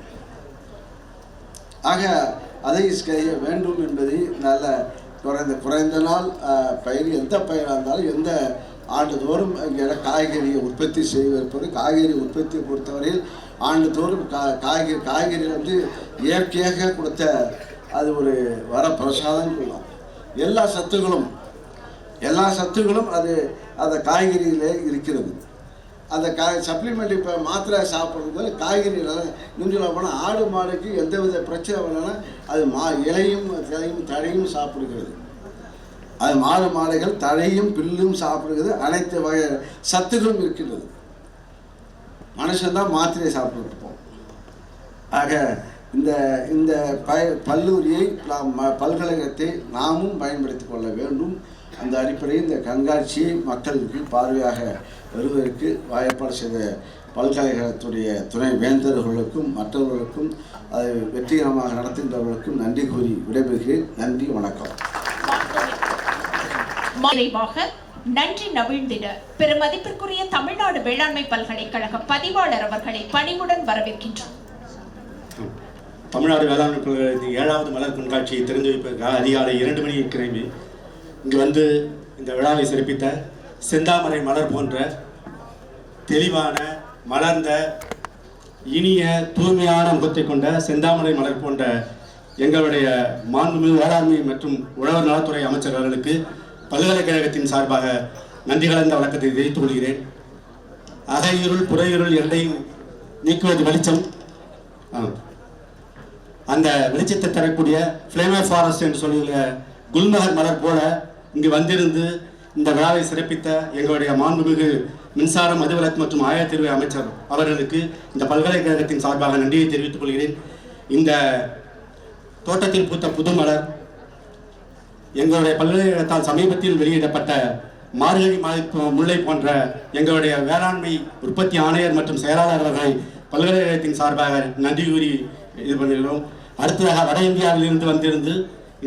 ஆக அதை செய்ய வேண்டும் என்பதை நல்ல குறைந்த நாள் பயிர் எந்த பயிராக இருந்தாலும் எந்த ஆண்டுதோறும் இங்கே காய்கறியை உற்பத்தி செய்வதற்கு காய்கறி உற்பத்தியை பொறுத்தவரையில் ஆண்டுதோறும் காய்கறி வந்து இயற்கையாக கொடுத்த அது ஒரு வரப்பிரசாதம் சொல்லலாம். எல்லா சத்துகளும் அது அந்த காய்கறியிலே இருக்கிறது. அந்த சப்ளிமெண்ட் இப்போ மாத்திரை சாப்பிட்றது காய்கறி இன்னும் சொல்ல போனால் ஆடு மாடுக்கு எந்தவித பிரச்சனை வரலன்னா அது இலையும் தழையும் சாப்பிடுகிறது. அது மாடுகள் தழையும் பில்லும் சாப்பிடுகிறது. அனைத்து வகை சத்துகளும் இருக்கின்றது. மனுஷன்தான் மாத்திரையை சாப்பிட்டுருப்போம். ஆக இந்த கல்லூரியை பல்கலைக்கழகத்தை நாமும் பயன்படுத்தி கொள்ள வேண்டும். அந்த அடிப்படையில் இந்த கண்காட்சியை மக்களுக்கு பார்வையாக வருவதற்கு வாய்ப்பாடு செய்த பல்கலைக்கழகத்துடைய துணை வேந்தர்களுக்கும் மற்றவர்களுக்கும் அதை வெற்றிகரமாக நடத்துகின்றவர்களுக்கும் நன்றி கூறி விடைபெறுகிறேன். நன்றி, வணக்கம். நிறைவாக நன்றி நவிழ்ந்திட பெருமதிப்பிற்குரிய தமிழ்நாடு வேளாண்மை பல்கலைக்கழக பதிவாளர் அவர்களை பணிவுடன் வரவேற்கின்றோம். தமிழ்நாடு வேளாண்மை பல்கலைக்கழகத்தின் 7வது மலர் கண்காட்சியை திறந்து வைப்பதற்காக அதிகாலை 2 மணிக்கு கிளம்பி இங்கு வந்து இந்த விழாவை சிறப்பித்த செந்தாமரை மலர் போன்ற தெளிவான மலர்ந்த இனிய தூய்மையான முகத்தை கொண்ட செந்தாமரை மலர் போன்ற எங்களுடைய மாண்புமிகு வேளாண்மை மற்றும் உழவர் நலத்துறை அமைச்சர் அவர்களுக்கு பல்கலைக்கழகத்தின் சார்பாக நன்றி கலந்த வணக்கத்தை தெரிவித்துக் கொள்கிறேன். அகையிருள் புறையிருள் இரண்டையும் நீக்குவது வெளிச்சம். அந்த வெளிச்சத்தை தரக்கூடிய ஃப்ளேமர் ஃபாரஸ்ட் என்று சொல்லுகிற குல்மஹர் மலர் போல இங்கு வந்திருந்து இந்த விழாவை சிறப்பித்த எங்களுடைய மாண்புமிகு மின்சாரம் மதுவிலக்கு மற்றும் ஆயத்தீர்வை அமைச்சர் அவர்களுக்கு இந்த பல்கலைக்கழகத்தின் சார்பாக நன்றியை தெரிவித்துக் கொள்கிறேன். இந்த தோட்டத்தில் பூத்த புது மலர் எங்களுடைய பல்கலைக்கழகத்தால் சமீபத்தில் வெளியிடப்பட்ட மார்கழி முல்லை போன்ற எங்களுடைய வேளாண்மை உற்பத்தி ஆணையர் மற்றும் செயலாளர் அவர்களை பல்கலைக்கழகத்தின் சார்பாக நன்றி கூறி இது பண்ணுகிறோம். அடுத்ததாக வட இந்தியாவிலிருந்து வந்திருந்து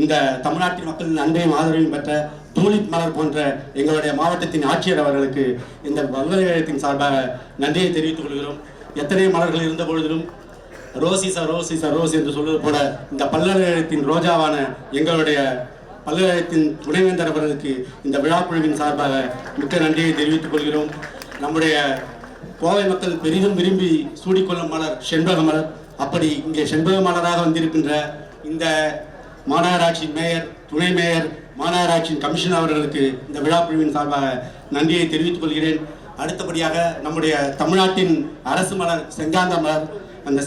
இந்த தமிழ்நாட்டின் மக்களின் அன்பையும் ஆதரவையும் பெற்ற தூலிப் மலர் போன்ற எங்களுடைய மாவட்டத்தின் ஆட்சியர் அவர்களுக்கு இந்த பல்கலைக்கழகத்தின் சார்பாக நன்றியை தெரிவித்துக் கொள்கிறோம். எத்தனை மலர்கள் இருந்த பொழுதிலும் ரோஸ் இஸ் அ ரோஸ் என்று சொல்வது போல இந்த பல்கலைக்கழகத்தின் ரோஜாவான எங்களுடைய பல்கலைக்கழகத்தின் துணைவேந்தர் அவர்களுக்கு இந்த விழாக்குழுவின் சார்பாக மிக்க நன்றியை தெரிவித்துக் கொள்கிறோம். நம்முடைய கோவை மக்கள் பெரிதும் விரும்பி சூடிக்கொள்ளும் மலர் செண்பக மலர். அப்படி இங்கே செண்பக மலராக வந்திருக்கின்ற இந்த மாநகராட்சியின் மேயர், துணை மேயர், மாநகராட்சியின் கமிஷனர் அவர்களுக்கு இந்த விழா குழுவின் சார்பாக நன்றியை தெரிவித்துக் கொள்கிறேன். அடுத்தபடியாக நம்முடைய தமிழ்நாட்டின் அரசு மலர் செங்காந்த மலர், அந்த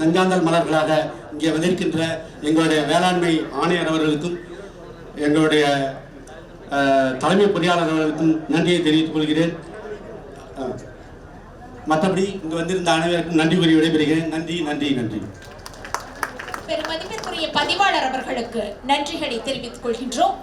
செங்காந்தல் மலர்களாக இங்கே வந்திருக்கின்ற எங்களுடைய வேளாண்மை ஆணையர் அவர்களுக்கும் எங்களுடைய தலைமை பொறியாளர் அவர்களுக்கும் நன்றியை தெரிவித்துக் கொள்கிறேன். மற்றபடி இங்கு வந்திருந்த அனைவருக்கும் நன்றி கூறி விடைபெறுகிறேன். நன்றி நன்றி நன்றி. பெருமதிப்பிற்குரிய பதிவாளர் அவர்களுக்கு நன்றிகளை தெரிவித்துக் கொள்கின்றோம்.